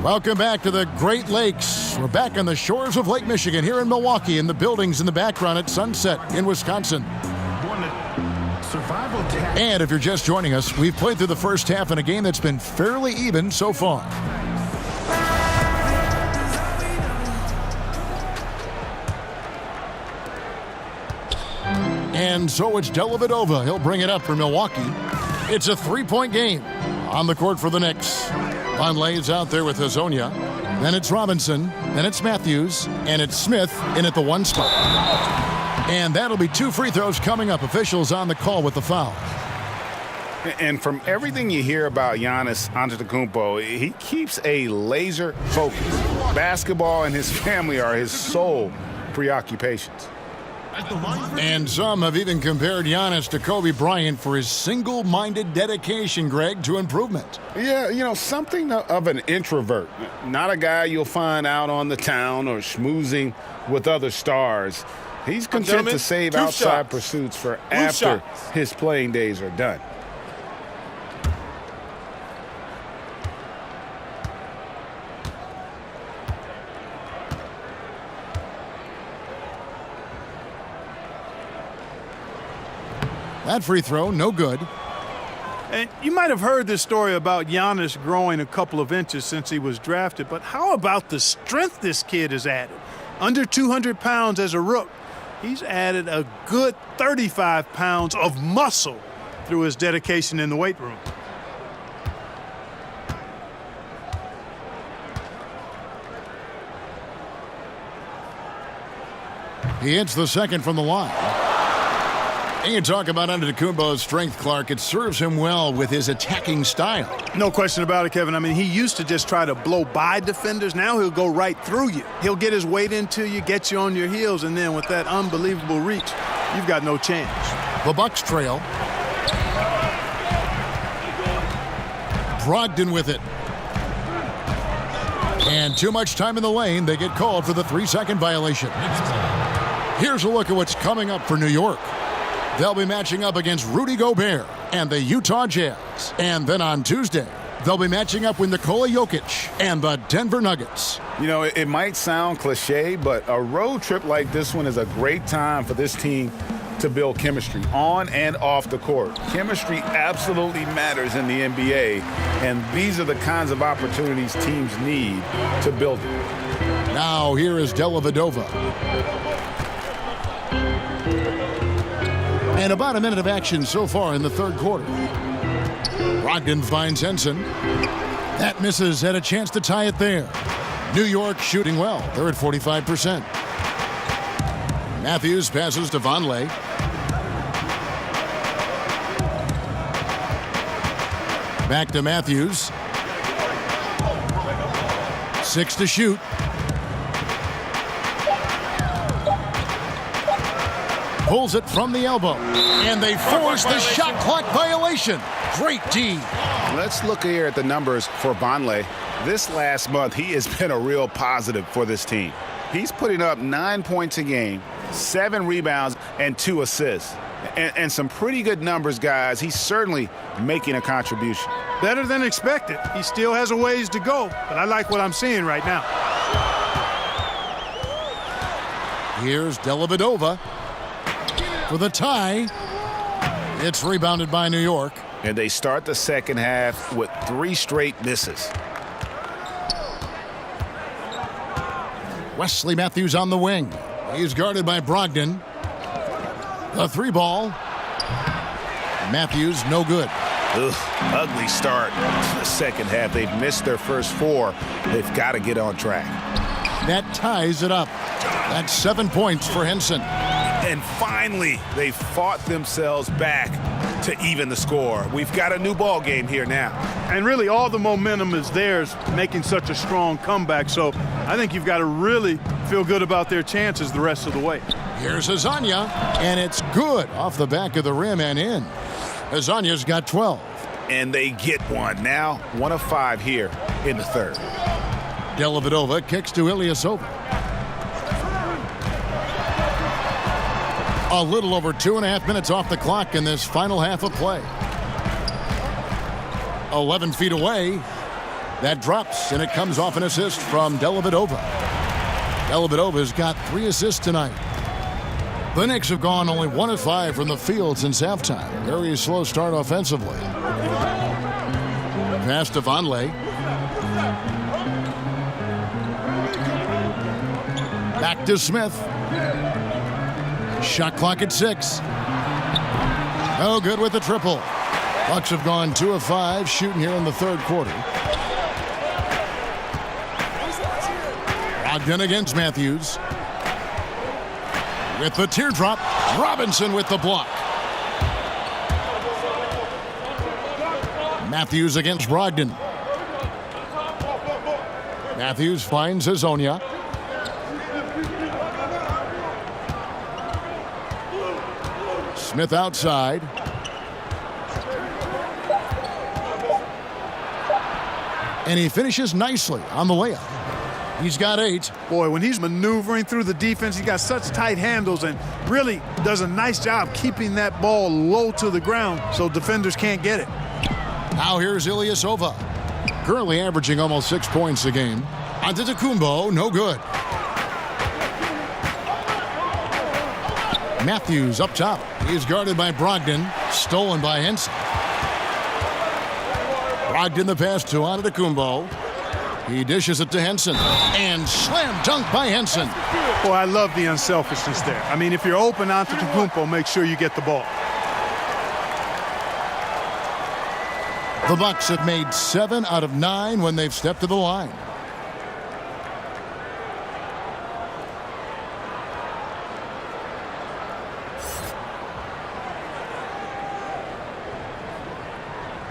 Welcome back to the Great Lakes. We're back on the shores of Lake Michigan here in Milwaukee, in the buildings in the background at Sunset in Wisconsin. And if you're just joining us, we've played through the first half in a game that's been fairly even so far. And so it's Dellavedova. He'll bring it up for Milwaukee. It's a 3-point game on the court for the Knicks. Vonleh is out there with Hazonia. Then it's Robinson. Then it's Matthews. And it's Smith in at the 1 spot. And that'll be 2 free throws coming up. Officials on the call with the foul. And from everything you hear about Giannis Antetokounmpo, he keeps a laser focus. Basketball and his family are his sole preoccupations. And some have even compared Giannis to Kobe Bryant for his single-minded dedication, Greg, to improvement. Yeah, you know, something of an introvert. Not a guy you'll find out on the town or schmoozing with other stars. He's content to save outside pursuits for after his playing days are done. That free throw, no good. And you might have heard this story about Giannis growing a couple of inches since he was drafted, but how about the strength this kid has added? Under 200 pounds as a rook. He's added a good 35 pounds of muscle through his dedication in the weight room. He hits the second from the line. And you talk about Antetokounmpo's strength, Clark. It serves him well with his attacking style. No question about it, Kevin. I mean, he used to just try to blow by defenders. Now he'll go right through you. He'll get his weight into you, get you on your heels, and then with that unbelievable reach, you've got no chance. The Bucks trail. Brogdon with it. And too much time in the lane. They get called for the 3-second violation. Here's a look at what's coming up for New York. They'll be matching up against Rudy Gobert and the Utah Jazz. And then on Tuesday, they'll be matching up with Nikola Jokic and the Denver Nuggets. You know, it might sound cliche, but a road trip like this one is a great time for this team to build chemistry on and off the court. Chemistry absolutely matters in the NBA, and these are the kinds of opportunities teams need to build it. Now here is Dellavedova. And about a minute of action so far in the third quarter. Brogdon finds Henson. That misses, had a chance to tie it there. New York shooting well. They're at 45%. Matthews passes to Vonleh. Back to Matthews. 6 to shoot. Pulls it from the elbow. And they force the shot clock violation. Great D. Let's look here at the numbers for Vonleh. This last month, he has been a real positive for this team. He's putting up 9 points a game, 7 rebounds, and 2 assists. And some pretty good numbers, guys. He's certainly making a contribution. Better than expected. He still has a ways to go, but I like what I'm seeing right now. Here's Dellavedova for the tie. It's rebounded by New York. And they start the second half with 3 straight misses. Wesley Matthews on the wing. He's guarded by Brogdon. The 3 ball. Matthews, no good. Ugh, ugly start to the second half. They've missed their first 4. They've got to get on track. That ties it up. That's 7 points for Henson. And finally, they fought themselves back to even the score. We've got a new ball game here now. And really, all the momentum is theirs, making such a strong comeback. So I think you've got to really feel good about their chances the rest of the way. Here's Azania, and it's good off the back of the rim and in. Azania's got 12. And they get one. Now 1 of 5 here in the third. Dellavedova kicks to Ilyasova. A little over 2.5 minutes off the clock in this final half of play. 11 feet away. That drops, and it comes off an assist from Dellavedova. Dellavedova's got 3 assists tonight. The Knicks have gone only 1 of 5 from the field since halftime. Very slow start offensively. Pass to Vonleh. Back to Smith. Shot clock at 6. No good with the triple. Bucks have gone 2 of 5 shooting here in the third quarter. Brogdon against Matthews. With the teardrop, Robinson with the block. Matthews against Brogdon. Matthews finds Hazonia. Smith outside. And he finishes nicely on the layup. He's got 8. Boy, when he's maneuvering through the defense, he's got such tight handles and really does a nice job keeping that ball low to the ground so defenders can't get it. Now here's Ilyasova. Currently averaging almost 6 points a game. Antetokounmpo, no good. Matthews up top. He's guarded by Brogdon. Stolen by Henson. Brogdon the pass to Antetokounmpo. He dishes it to Henson. And slam dunk by Henson. Boy, I love the unselfishness there. I mean, if you're open Antetokounmpo, make sure you get the ball. The Bucks have made 7 out of 9 when they've stepped to the line.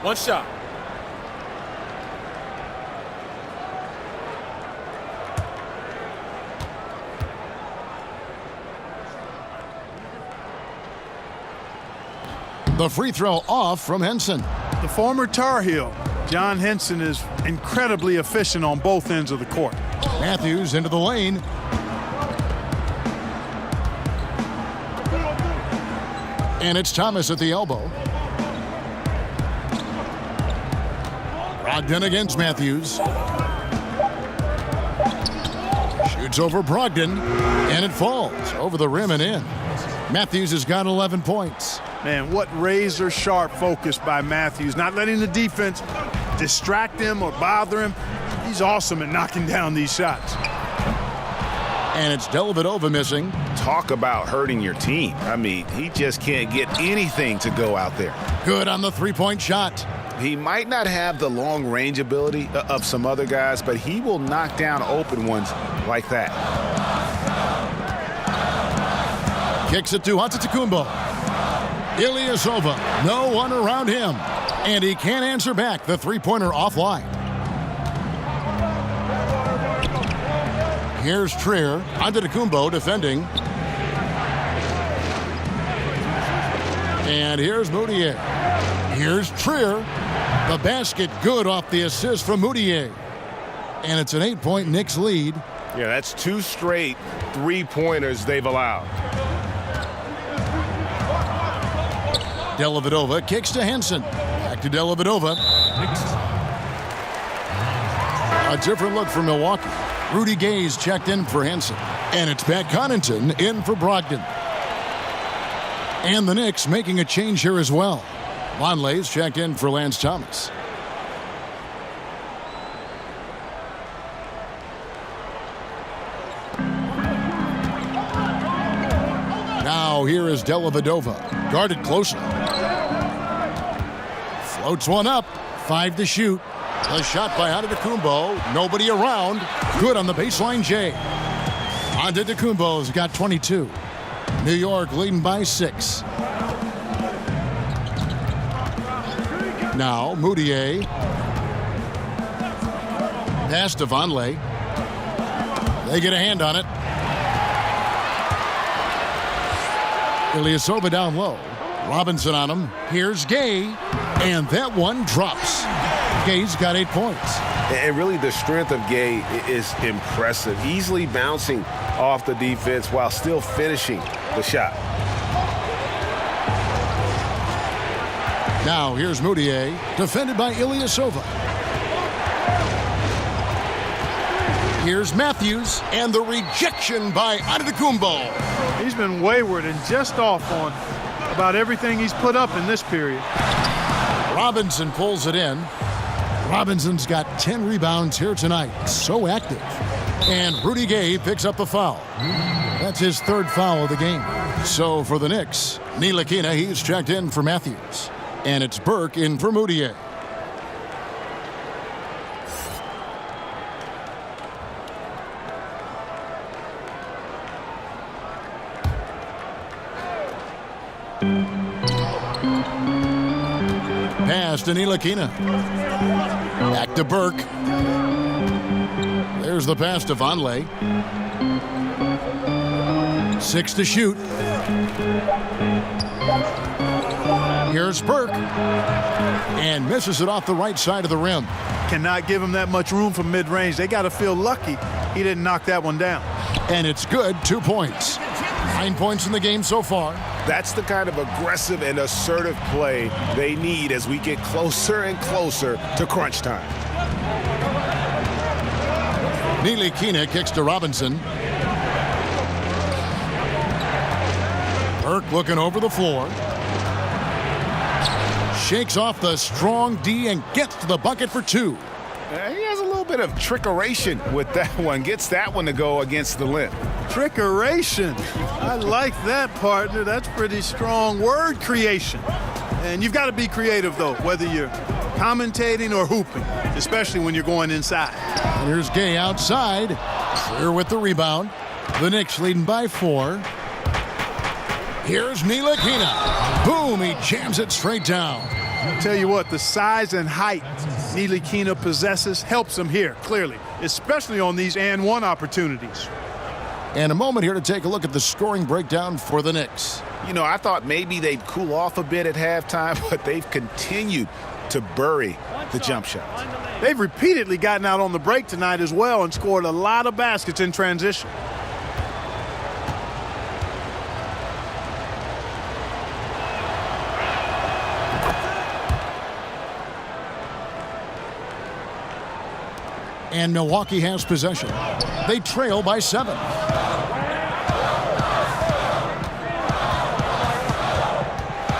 One shot. The free throw off from Henson. The former Tar Heel, John Henson, is incredibly efficient on both ends of the court. Matthews into the lane. And it's Thomas at the elbow. Brogdon against Matthews. Shoots over Brogdon. And it falls over the rim and in. Matthews has got 11 points. Man, what razor-sharp focus by Matthews. Not letting the defense distract him or bother him. He's awesome at knocking down these shots. And it's Dellavedova missing. Talk about hurting your team. I mean, he just can't get anything to go out there. Good on the three-point shot. He might not have the long-range ability of some other guys, but he will knock down open ones like that. Kicks it to Antetokounmpo. Ilyasova, no one around him. And he can't answer back. The three-pointer offline. Here's Trier. Antetokounmpo defending. And here's Moutier. Here's Trier. The basket good off the assist from Moutier. And it's an 8-point Knicks lead. Yeah, that's 2 straight three-pointers they've allowed. Dellavedova kicks to Henson. Back to Dellavedova. A different look for Milwaukee. Rudy Gay's checked in for Henson. And it's Pat Connaughton in for Brogdon. And the Knicks making a change here as well. Vonleh's checked in for Lance Thomas. Now here is Dellavedova. Guarded closely. Floats one up. 5 to shoot. A shot by Antetokounmpo. Nobody around. Good on the baseline, Jay. Antetokounmpo's got 22. New York leading by 6. Now Moutier. Pass to Vonleh. They get a hand on it. Ilyasova down low. Robinson on him. Here's Gay. And that one drops. Gay's got 8 points. And really the strength of Gay is impressive. Easily bouncing off the defense while still finishing the shot. Now here's Moutier. Defended by Ilyasova. Here's Matthews. And the rejection by Antetokounmpo. He's been wayward and just off on about everything he's put up in this period. Robinson pulls it in. Robinson's got 10 rebounds here tonight. So active. And Rudy Gay picks up the foul. That's his 3rd foul of the game. So for the Knicks, Ntilikina, he's checked in for Matthews. And it's Burke in for Moutier. Pass to Ntilikina. Back to Burke. There's the pass to Vonleh. 6 to shoot. Here's Burke. And misses it off the right side of the rim. Cannot give him that much room from mid-range. They got to feel lucky he didn't knock that one down. And it's good, 2 points. 9 points in the game so far. That's the kind of aggressive and assertive play they need as we get closer and closer to crunch time. Ntilikina kicks to Robinson. Burke looking over the floor. Shakes off the strong D and gets to the bucket for 2. He has a little bit of trickeration with that one. Gets that one to go against the limb. Trickeration. I like that, partner. That's pretty strong word creation. And you've got to be creative, though, whether you're commentating or hooping, especially when you're going inside. And here's Gay outside. Clear with the rebound. The Knicks leading by 4. Here's Ntilikina. Boom, he jams it straight down. I'll tell you what, the size and height Ntilikina possesses helps him here, clearly, especially on these and one opportunities. And a moment here to take a look at the scoring breakdown for the Knicks. You know, I thought maybe they'd cool off a bit at halftime, but they've continued to bury the jump shots. They've repeatedly gotten out on the break tonight as well and scored a lot of baskets in transition. And Milwaukee has possession. They trail by 7.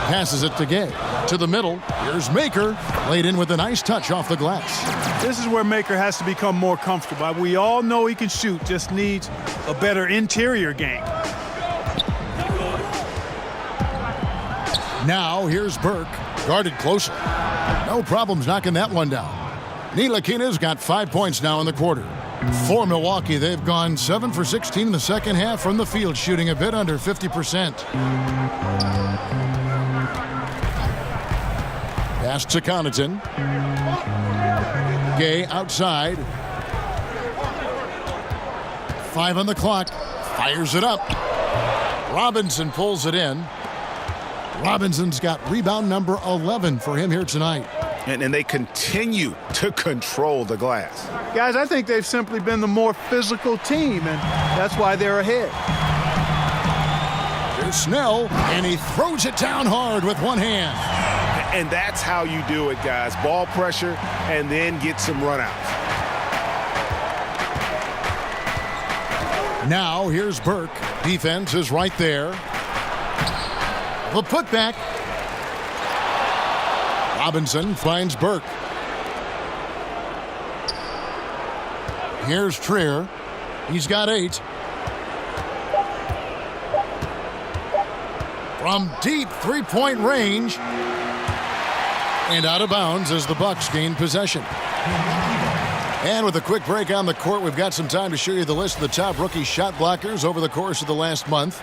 Passes it to Gay. To the middle. Here's Maker. Laid in with a nice touch off the glass. This is where Maker has to become more comfortable. We all know he can shoot, just needs a better interior game. Now here's Burke. Guarded closer. No problems knocking that one down. Ntilikina's got 5 points now in the quarter. For Milwaukee, they've gone 7 for 16 in the second half from the field, shooting a bit under 50%. Pass to Connaughton. Gay outside. 5 on the clock. Fires it up. Robinson pulls it in. Robinson's got rebound number 11 for him here tonight. And they continue to control the glass. Guys, I think they've simply been the more physical team, and that's why they're ahead. Here's Snell, and he throws it down hard with one hand. And that's how you do it, guys. Ball pressure and then get some runouts. Now here's Burke. Defense is right there. The putback. Robinson finds Burke. Here's Trier. He's got 8. From deep three-point range. And out of bounds as the Bucks gain possession. And with a quick break on the court, we've got some time to show you the list of the top rookie shot blockers over the course of the last month.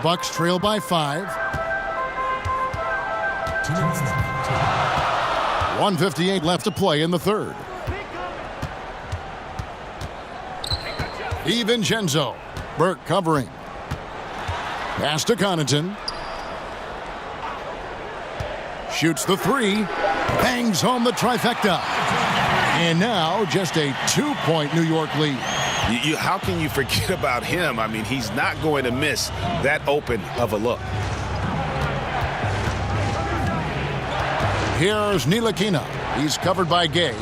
Bucks trail by 5. 1:58 left to play in the third. DiVincenzo. Burke covering. Pass to Connaughton. Shoots the 3. Bangs home the trifecta. And now just a 2-point New York lead. How can you forget about him? I mean, he's not going to miss that open of a look. Here's Ntilikina. He's covered by Gay.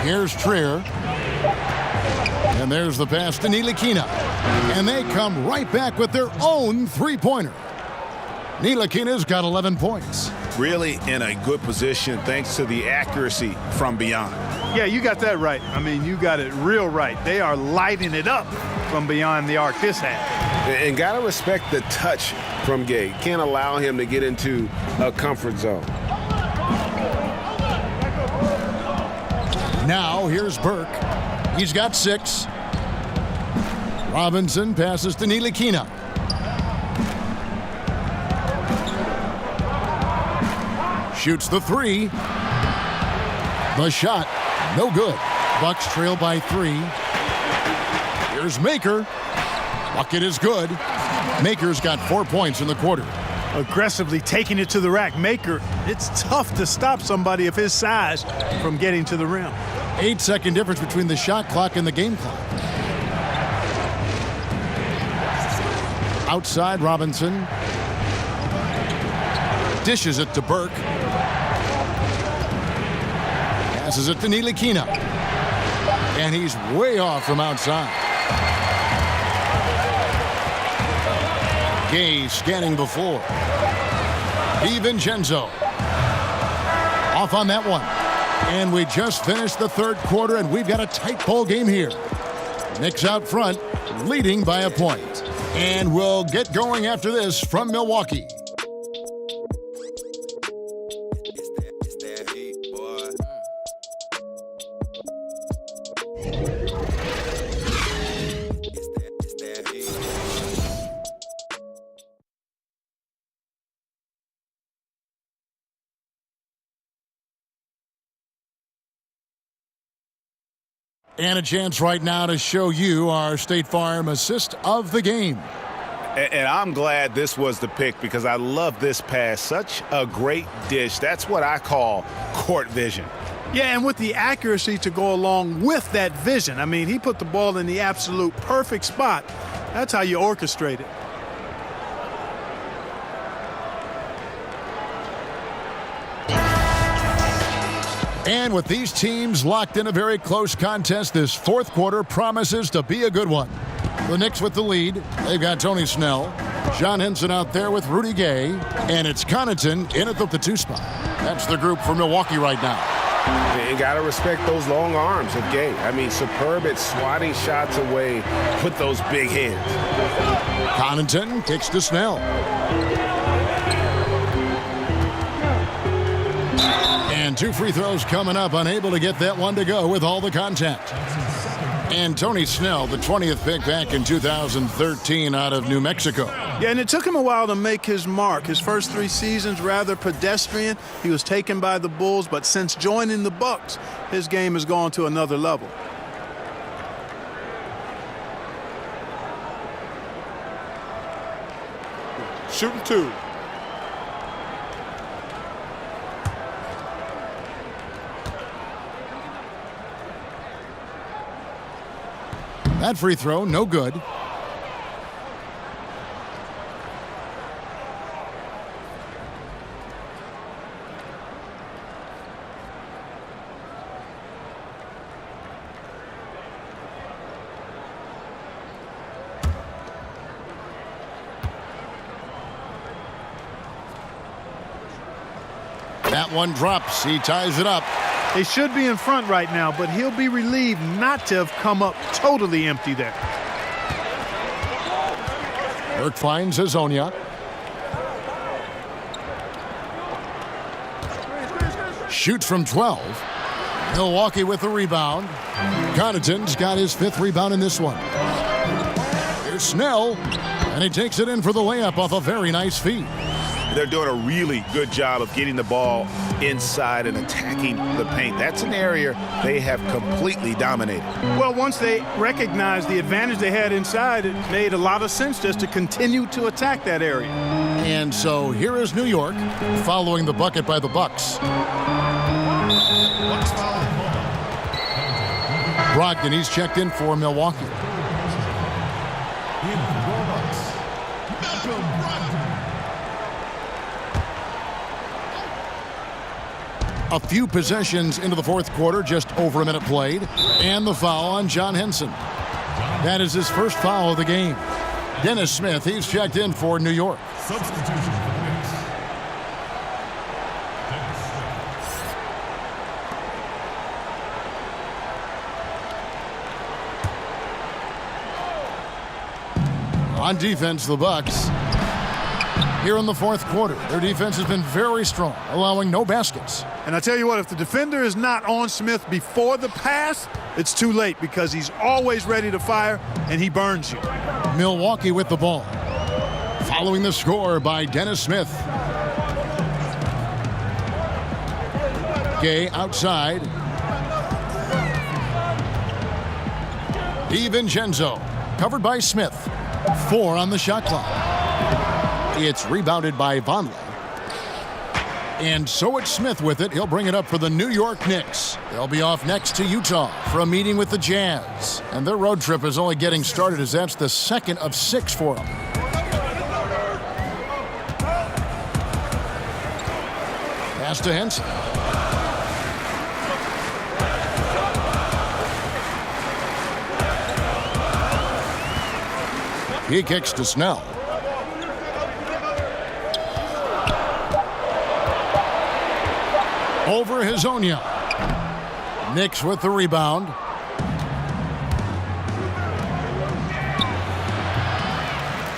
Here's Trier. And there's the pass to Ntilikina. And they come right back with their own three-pointer. Ntilikina's got 11 points. Really in a good position thanks to the accuracy from beyond. Yeah, you got that right. I mean, you got it real right. They are lighting it up from beyond the arc this half. And got to respect the touch from Gay. Can't allow him to get into a comfort zone. Now here's Burke. He's got 6. Robinson passes to Ntilikina. Shoots the three. The shot, no good. Bucks trail by 3. Here's Maker. Bucket is good. Maker's got 4 points in the quarter. Aggressively taking it to the rack. Maker, it's tough to stop somebody of his size from getting to the rim. 8-second difference between the shot clock and the game clock. Outside, Robinson. Dishes it to Burke. Passes it to Ntilikina. And he's way off from outside. Gay scanning the floor. DiVincenzo. Off on that one. And we just finished the third quarter, and we've got a tight ball game here. Knicks out front, leading by a point. And we'll get going after this from Milwaukee. And a chance right now to show you our State Farm assist of the game. And I'm glad this was the pick because I love this pass. Such a great dish. That's what I call court vision. Yeah, and with the accuracy to go along with that vision. I mean, he put the ball in the absolute perfect spot. That's how you orchestrate it. And with these teams locked in a very close contest, this fourth quarter promises to be a good one. The Knicks with the lead. They've got Tony Snell. John Henson out there with Rudy Gay. And it's Connaughton in at the 2 spot. That's the group for Milwaukee right now. You got to respect those long arms of Gay. I mean, superb at swatting shots away with those big hands. Connaughton kicks to Snell. And 2 free throws coming up, unable to get that one to go with all the contact. And Tony Snell, the 20th pick back in 2013 out of New Mexico. Yeah, and it took him a while to make his mark. His first 3 seasons, rather pedestrian. He was taken by the Bulls, but since joining the Bucks, his game has gone to another level. Shooting 2. That free throw, no good. That one drops. He ties it up. They should be in front right now, but he'll be relieved not to have come up totally empty there. Burke finds Hazonia. Shoots from 12. Milwaukee with the rebound. Connaughton's got his 5th rebound in this one. Here's Snell, and he takes it in for the layup off a very nice feed. They're doing a really good job of getting the ball inside and attacking the paint. That's an area they have completely dominated. Well, once they recognized the advantage they had inside, it made a lot of sense just to continue to attack that area. And so here is New York following the bucket by the Bucks. Brogdon, he's checked in for Milwaukee. A few possessions into the fourth quarter, just over a minute played, and the foul on John Henson. That is his first foul of the game. Dennis Smith, he's checked in for New York. Substitution for the Knicks. On defense, the Bucks. Here in the fourth quarter, their defense has been very strong, allowing no baskets. And I tell you what, if the defender is not on Smith before the pass, it's too late because he's always ready to fire, and he burns you. Milwaukee with the ball. Following the score by Dennis Smith. Gay outside. DiVincenzo covered by Smith. 4 on the shot clock. It's rebounded by Vonleh. And so it's Smith with it. He'll bring it up for the New York Knicks. They'll be off next to Utah for a meeting with the Jazz. And their road trip is only getting started as that's the second of 6 for them. Pass to Henson. He kicks to Snell. Over Hezonja. Knicks with the rebound.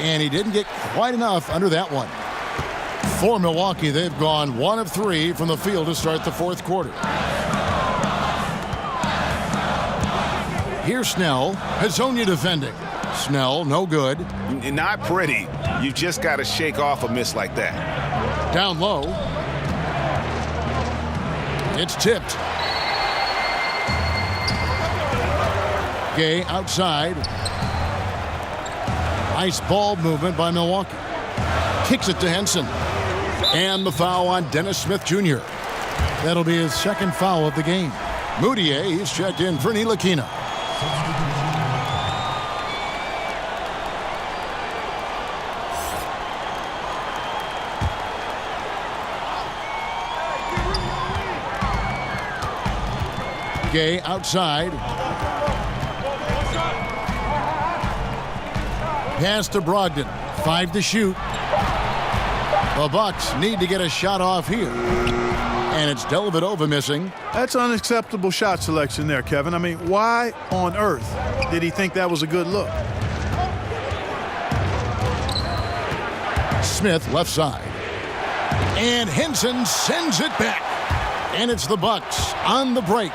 And he didn't get quite enough under that one. For Milwaukee, they've gone 1 of 3 from the field to start the fourth quarter. Here's Snell. Hezonja defending. Snell, no good. Not pretty. You just got to shake off a miss like that. Down low. It's tipped. Gay outside. Nice ball movement by Milwaukee. Kicks it to Henson. And the foul on Dennis Smith Jr. That'll be his second foul of the game. Moutier, he's checked in for Ntilikina. Gay outside. Pass to Brogdon. 5 to shoot. The Bucks need to get a shot off here. And it's Dellavedova missing. That's unacceptable shot selection there, Kevin. I mean, why on earth did he think that was a good look? Smith left side. And Henson sends it back. And it's the Bucks on the break.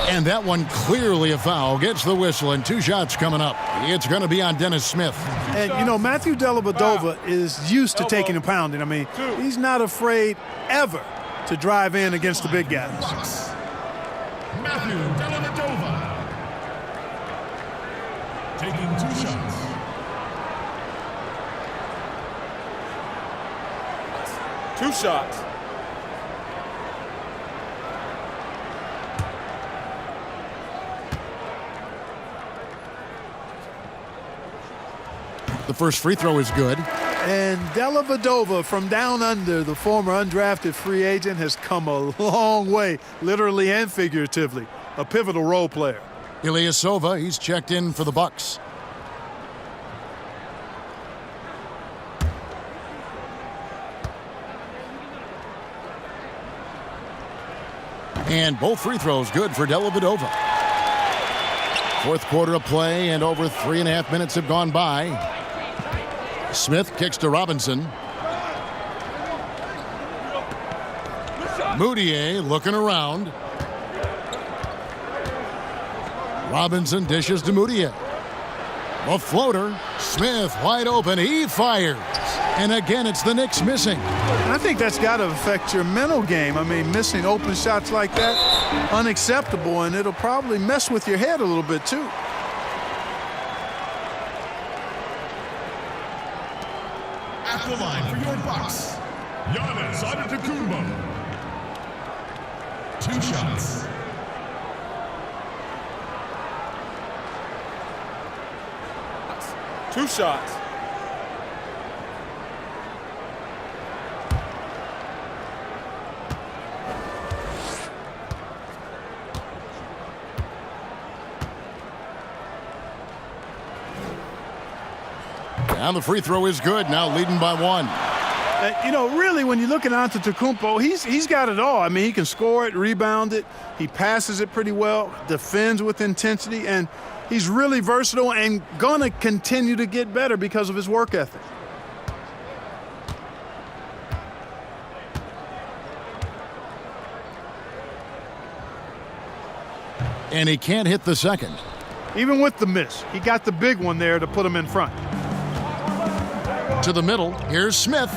And that one clearly a foul. Gets the whistle and 2 shots coming up. It's going to be on Dennis Smith. And, you know, Matthew Dellavedova is used to taking a pounding. I mean, he's not afraid ever to drive in against the big guys. Matthew Dellavedova taking 2 shots. Two shots. The first free throw is good. And Dellavedova from down under, the former undrafted free agent, has come a long way, literally and figuratively. A pivotal role player. Ilyasova, he's checked in for the Bucks. And both free throws good for Dellavedova. Fourth quarter of play and over 3.5 minutes have gone by. Smith kicks to Robinson. Moutier looking around. Robinson dishes to Moutier. A floater. Smith wide open. He fires. And again, it's the Knicks missing. And I think that's got to affect your mental game. I mean, missing open shots like that, unacceptable, and it'll probably mess with your head a little bit too. At the line for your Bucks, Giannis Antetokounmpo. 2 shots. Two shots. And the free throw is good, now leading by 1. You know, really, when you look at Antetokounmpo, he's got it all. I mean, he can score it, rebound it, he passes it pretty well, defends with intensity, and he's really versatile and going to continue to get better because of his work ethic. And he can't hit the second. Even with the miss, he got the big one there to put him in front. To the middle, here's Smith.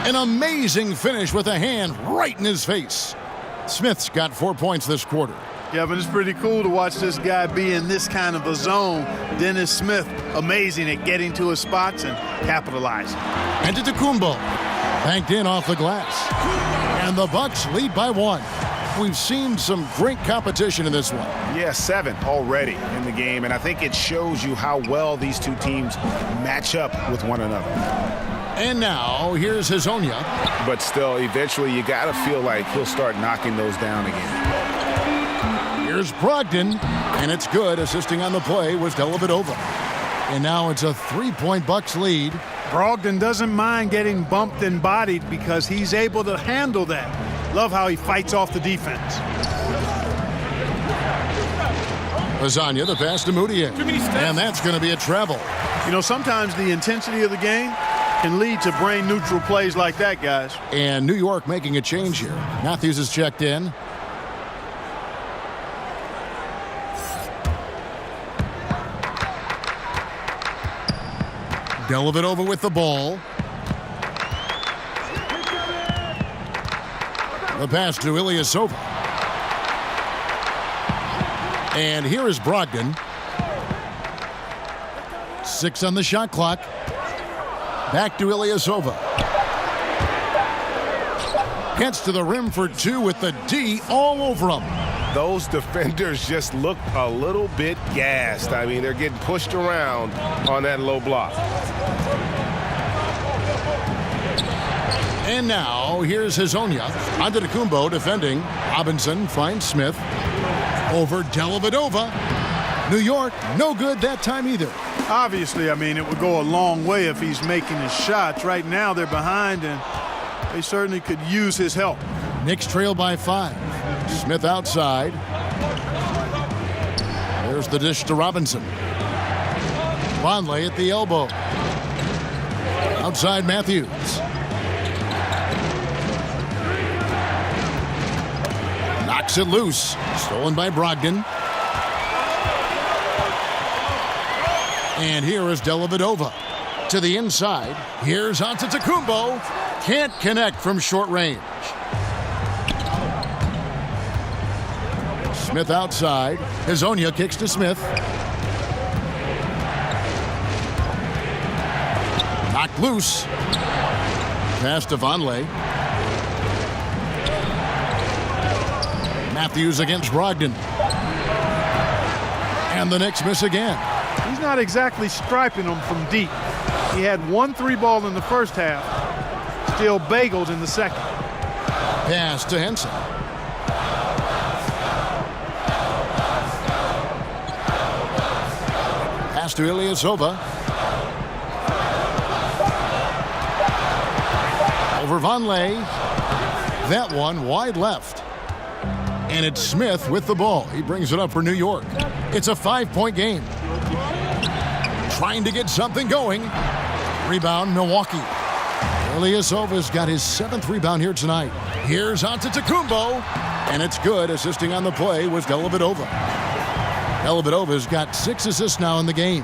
An amazing finish with a hand right in his face. Smith's got 4 points this quarter. Yeah, but it's pretty cool to watch this guy be in this kind of a zone. Dennis Smith, amazing at getting to his spots and capitalizing. And Antetokounmpo, banked in off the glass. And the Bucks lead by 1. We've seen some great competition in this one. Yeah, 7 already in the game, and I think it shows you how well these two teams match up with one another. And now, here's Hazonia. But still, eventually, you got to feel like he'll start knocking those down again. Here's Brogdon, and it's good. Assisting on the play was Dellavedova. And now it's a 3-point Bucks lead. Brogdon doesn't mind getting bumped and bodied because he's able to handle that. Love how he fights off the defense. Lasagna, the pass to Moutier. And that's going to be a travel. You know, sometimes the intensity of the game can lead to brain-neutral plays like that, guys. And New York making a change here. Matthews is checked in. Dellavedova with the ball. The pass to Ilyasova. And here is Brogdon. 6 on the shot clock. Back to Ilyasova. Gets to the rim for 2 with the D all over him. Those defenders just look a little bit gassed. I mean, they're getting pushed around on that low block. And now, here's Hazonia. Antetokounmpo defending. Robinson finds Smith. Over Dellavedova. New York, no good that time either. Obviously, I mean, it would go a long way if he's making his shots. Right now, they're behind, and they certainly could use his help. Knicks trail by 5. Smith outside. There's the dish to Robinson. Vonleh at the elbow. Outside Matthews. Knocks it loose. Stolen by Brogdon. And here is Dellavedova. To the inside. Here's Antetokounmpo. Can't connect from short range. Smith outside. Hazonia kicks to Smith. Knocked loose. Pass to Vonleh. Matthews against Brogdon. And the Knicks miss again. He's not exactly striping them from deep. He had 1 3-ball in the first half. Still bageled in the second. Pass to Henson. Pass to Ilyasova. Over Vonleh. That one wide left. And it's Smith with the ball. He brings it up for New York. It's a 5-point game. Trying to get something going. Rebound, Milwaukee. Ilyasova's got his 7th rebound here tonight. Here's Antetokounmpo. And it's good. Assisting on the play was Dellavedova. Dellavedova's got 6 assists now in the game.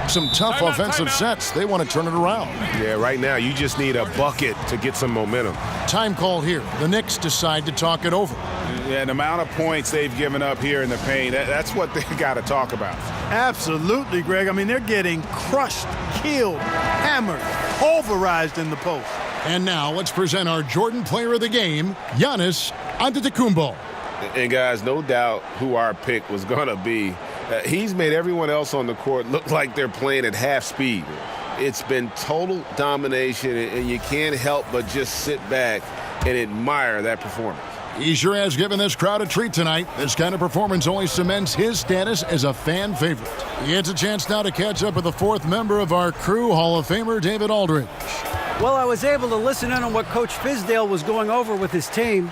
Some tough offensive sets. They want to turn it around. Yeah, right now you just need a bucket to get some momentum. Time call here. The Knicks decide to talk it over. Yeah, the amount of points they've given up here in the paint, that's what they got to talk about. Absolutely, Greg. I mean, they're getting crushed, killed, hammered, pulverized in the post. And now let's present our Jordan player of the game, Giannis Antetokounmpo. And guys, no doubt who our pick was going to be. He's made everyone else on the court look like they're playing at half speed. It's been total domination, and you can't help but just sit back and admire that performance. He sure has given this crowd a treat tonight. This kind of performance only cements his status as a fan favorite. He gets a chance now to catch up with the 4th member of our crew, Hall of Famer David Aldridge. Well, I was able to listen in on what Coach Fizdale was going over with his team.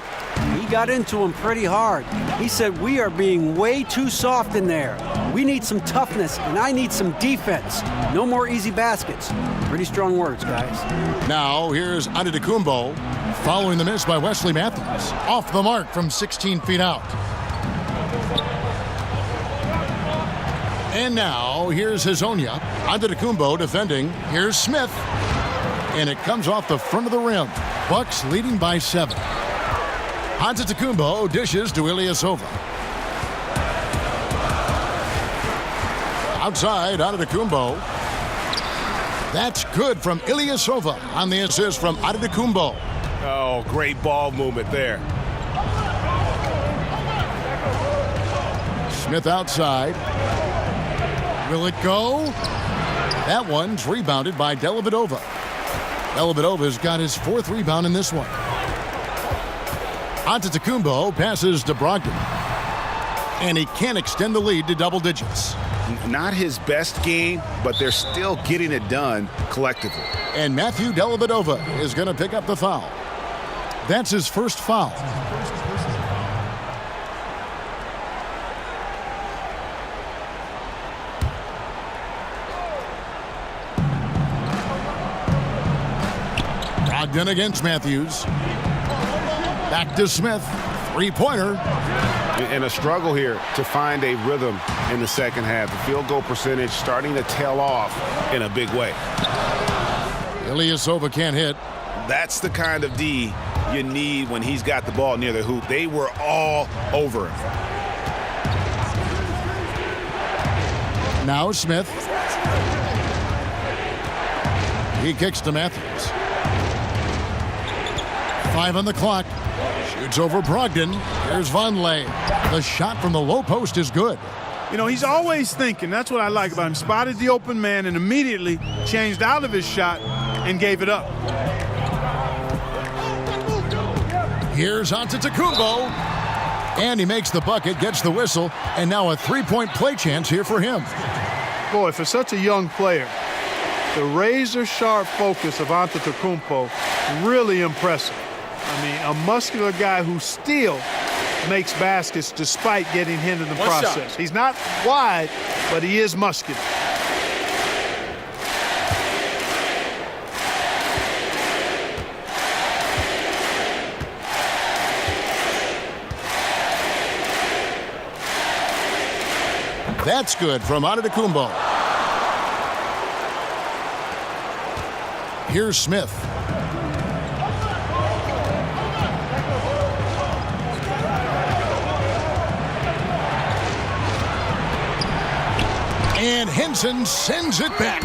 He got into him pretty hard. He said, we are being way too soft in there. We need some toughness, and I need some defense. No more easy baskets. Pretty strong words, guys. Now, here's Antetokounmpo following the miss by Wesley Matthews. Off the mark from 16 feet out. And now, here's Hazonia. Antetokounmpo defending. Here's Smith. And it comes off the front of the rim. Bucks leading by 7. Antetokounmpo dishes to Ilyasova. Outside, Antetokounmpo. That's good from Ilyasova on the assist from Antetokounmpo. Oh, great ball movement there. Smith outside. Will it go? That one's rebounded by Dellavedova. Dellavedova's got his 4th rebound in this one. Antetokounmpo passes to Brogdon. And he can't extend the lead to double digits. Not his best game, but they're still getting it done collectively. And Matthew Dellavedova is going to pick up the foul. That's his first foul. Brogdon against Matthews. Back to Smith. 3-pointer. And a struggle here to find a rhythm in the second half. The field goal percentage starting to tail off in a big way. Ilyasova can't hit. That's the kind of D you need when he's got the ball near the hoop. They were all over him. Now Smith. He kicks to Matthews. 5 on the clock. Shoots over Brogdon. Here's Vonleh. The shot from the low post is good. You know, he's always thinking. That's what I like about him. Spotted the open man and immediately changed out of his shot and gave it up. Here's Antetokounmpo. And he makes the bucket, gets the whistle, and now a 3-point play chance here for him. Boy, for such a young player, the razor-sharp focus of Antetokounmpo, really impressive. I mean, a muscular guy who still makes baskets despite getting hit in the process. Shot. He's not wide, but he is muscular. That's good from Antetokounmpo. Here's Smith. And Henson sends it back.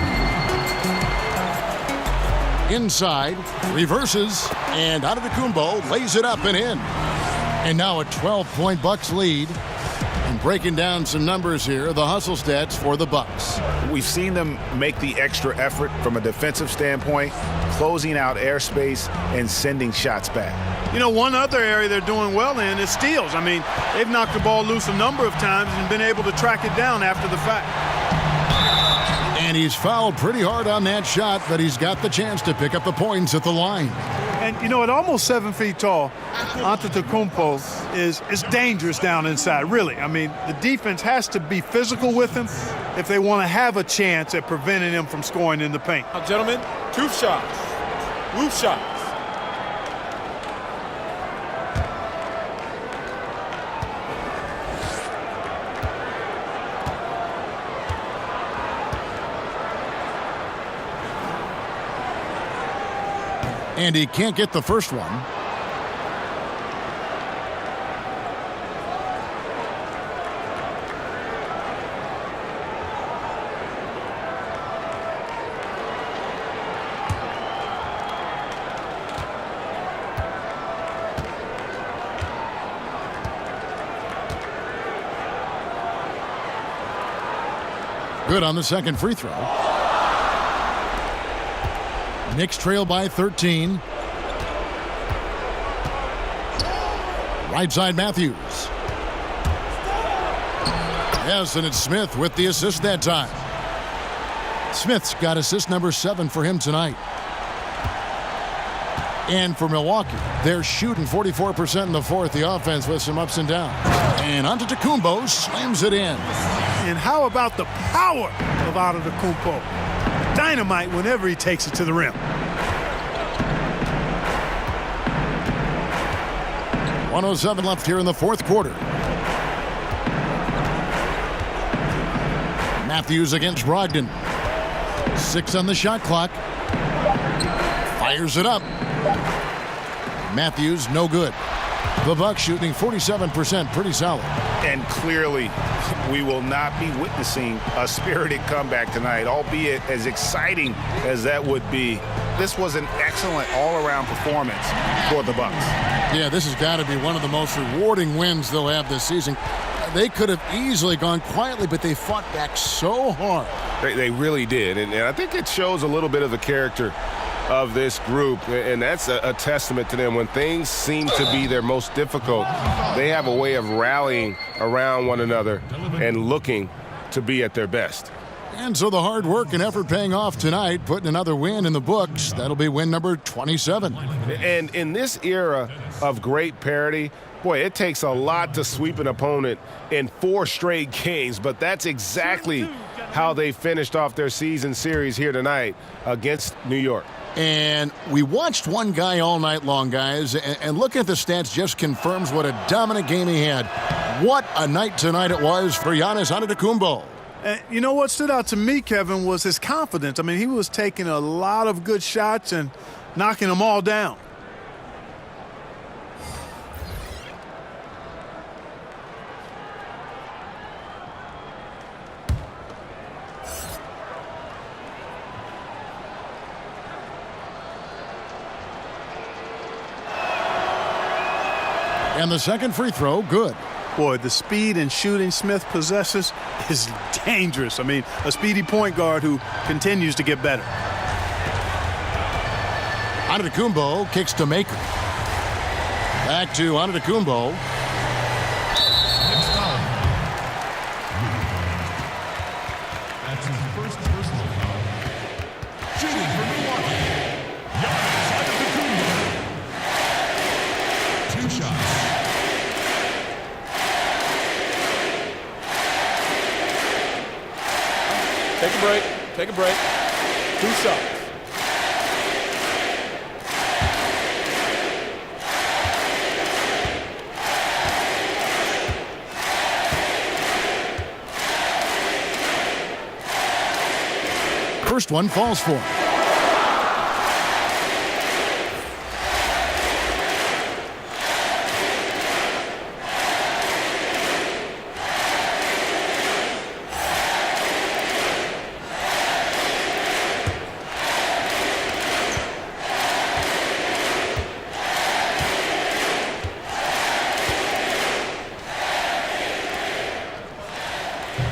Inside, reverses, and Antetokounmpo lays it up and in. And now a 12-point Bucks lead. And breaking down some numbers here, the hustle stats for the Bucks. We've seen them make the extra effort from a defensive standpoint, closing out airspace and sending shots back. You know, one other area they're doing well in is steals. I mean, they've knocked the ball loose a number of times and been able to track it down after the fact. And he's fouled pretty hard on that shot, but he's got the chance to pick up the points at the line. And, you know, at almost 7 feet tall, Antetokounmpo is dangerous down inside, really. I mean, the defense has to be physical with him if they want to have a chance at preventing him from scoring in the paint. Now, gentlemen, two shots. Roof shots. And he can't get the first one. Good on the second free throw. Knicks trail by 13. Right side Matthews. Yes, and it's Smith with the assist that time. Smith's got assist number 7 for him tonight. And for Milwaukee, they're shooting 44% in the fourth. The offense with some ups and downs. And Antetokounmpo slams it in. And how about the power of Antetokounmpo? Dynamite whenever he takes it to the rim. 1:07 left here in the fourth quarter. Matthews against Brogdon. 6 on the shot clock. Fires it up. Matthews, no good. The Bucks shooting 47%, pretty solid. And clearly, we will not be witnessing a spirited comeback tonight, albeit as exciting as that would be. This was an excellent all-around performance for the Bucks. Yeah, this has got to be one of the most rewarding wins they'll have this season. They could have easily gone quietly, but they fought back so hard. They really did, and I think it shows a little bit of the character of this group, and that's a testament to them. When things seem to be their most difficult, they have a way of rallying around one another and looking to be at their best. And so the hard work and effort paying off tonight, putting another win in the books. That'll be win number 27. And in this era of great parity, boy, it takes a lot to sweep an opponent in 4 straight games, but that's exactly how they finished off their season series here tonight against New York. And we watched one guy all night long, guys, and looking at the stats just confirms what a dominant game he had. What a night tonight it was for Giannis Antetokounmpo. And you know what stood out to me, Kevin, was his confidence. I mean, he was taking a lot of good shots and knocking them all down. And the second free throw, good. Boy, the speed and shooting Smith possesses is dangerous. I mean, a speedy point guard who continues to get better. Antetokounmpo kicks to Maker. Back to Antetokounmpo. That's his first personal foul. Shooting for Milwaukee. Giannis Antetokounmpo. 2 shots. Take a break. Take a break. 2 shots. First one falls for him.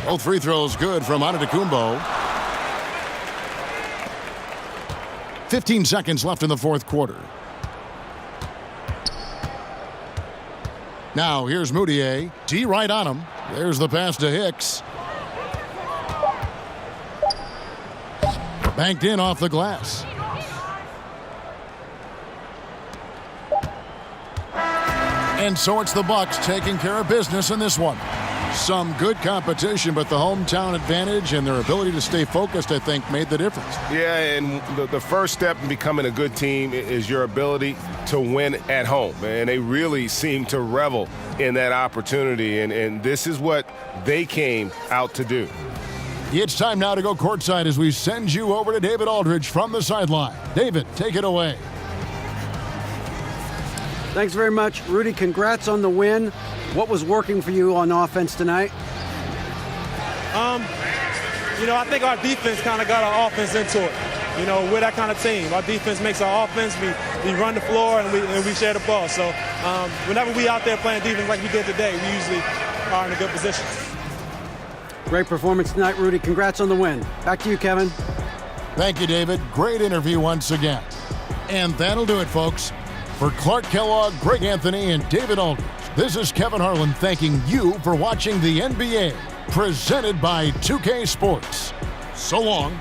Both free throws good from Antetokounmpo. 15 seconds left in the fourth quarter. Now here's Moutier. D right on him. There's the pass to Hicks. Banked in off the glass. And so it's the Bucks taking care of business in this one. Some good competition, but the hometown advantage and their ability to stay focused, I think, made the difference. Yeah, and the first step in becoming a good team is your ability to win at home. And they really seem to revel in that opportunity, and this is what they came out to do. It's time now to go courtside as we send you over to David Aldridge from the sideline. David, take it away. Thanks very much, Rudy. Congrats on the win. What was working for you on offense tonight? I think our defense kind of got our offense into it. We're that kind of team. Our defense makes our offense. We run the floor and we share the ball. So whenever we out there playing defense like we did today, we usually are in a good position. Great performance tonight, Rudy. Congrats on the win. Back to you, Kevin. Thank you, David. Great interview once again. And that'll do it, folks. For Clark Kellogg, Greg Anthony, and David Aldridge, this is Kevin Harlan thanking you for watching the NBA, presented by 2K Sports. So long.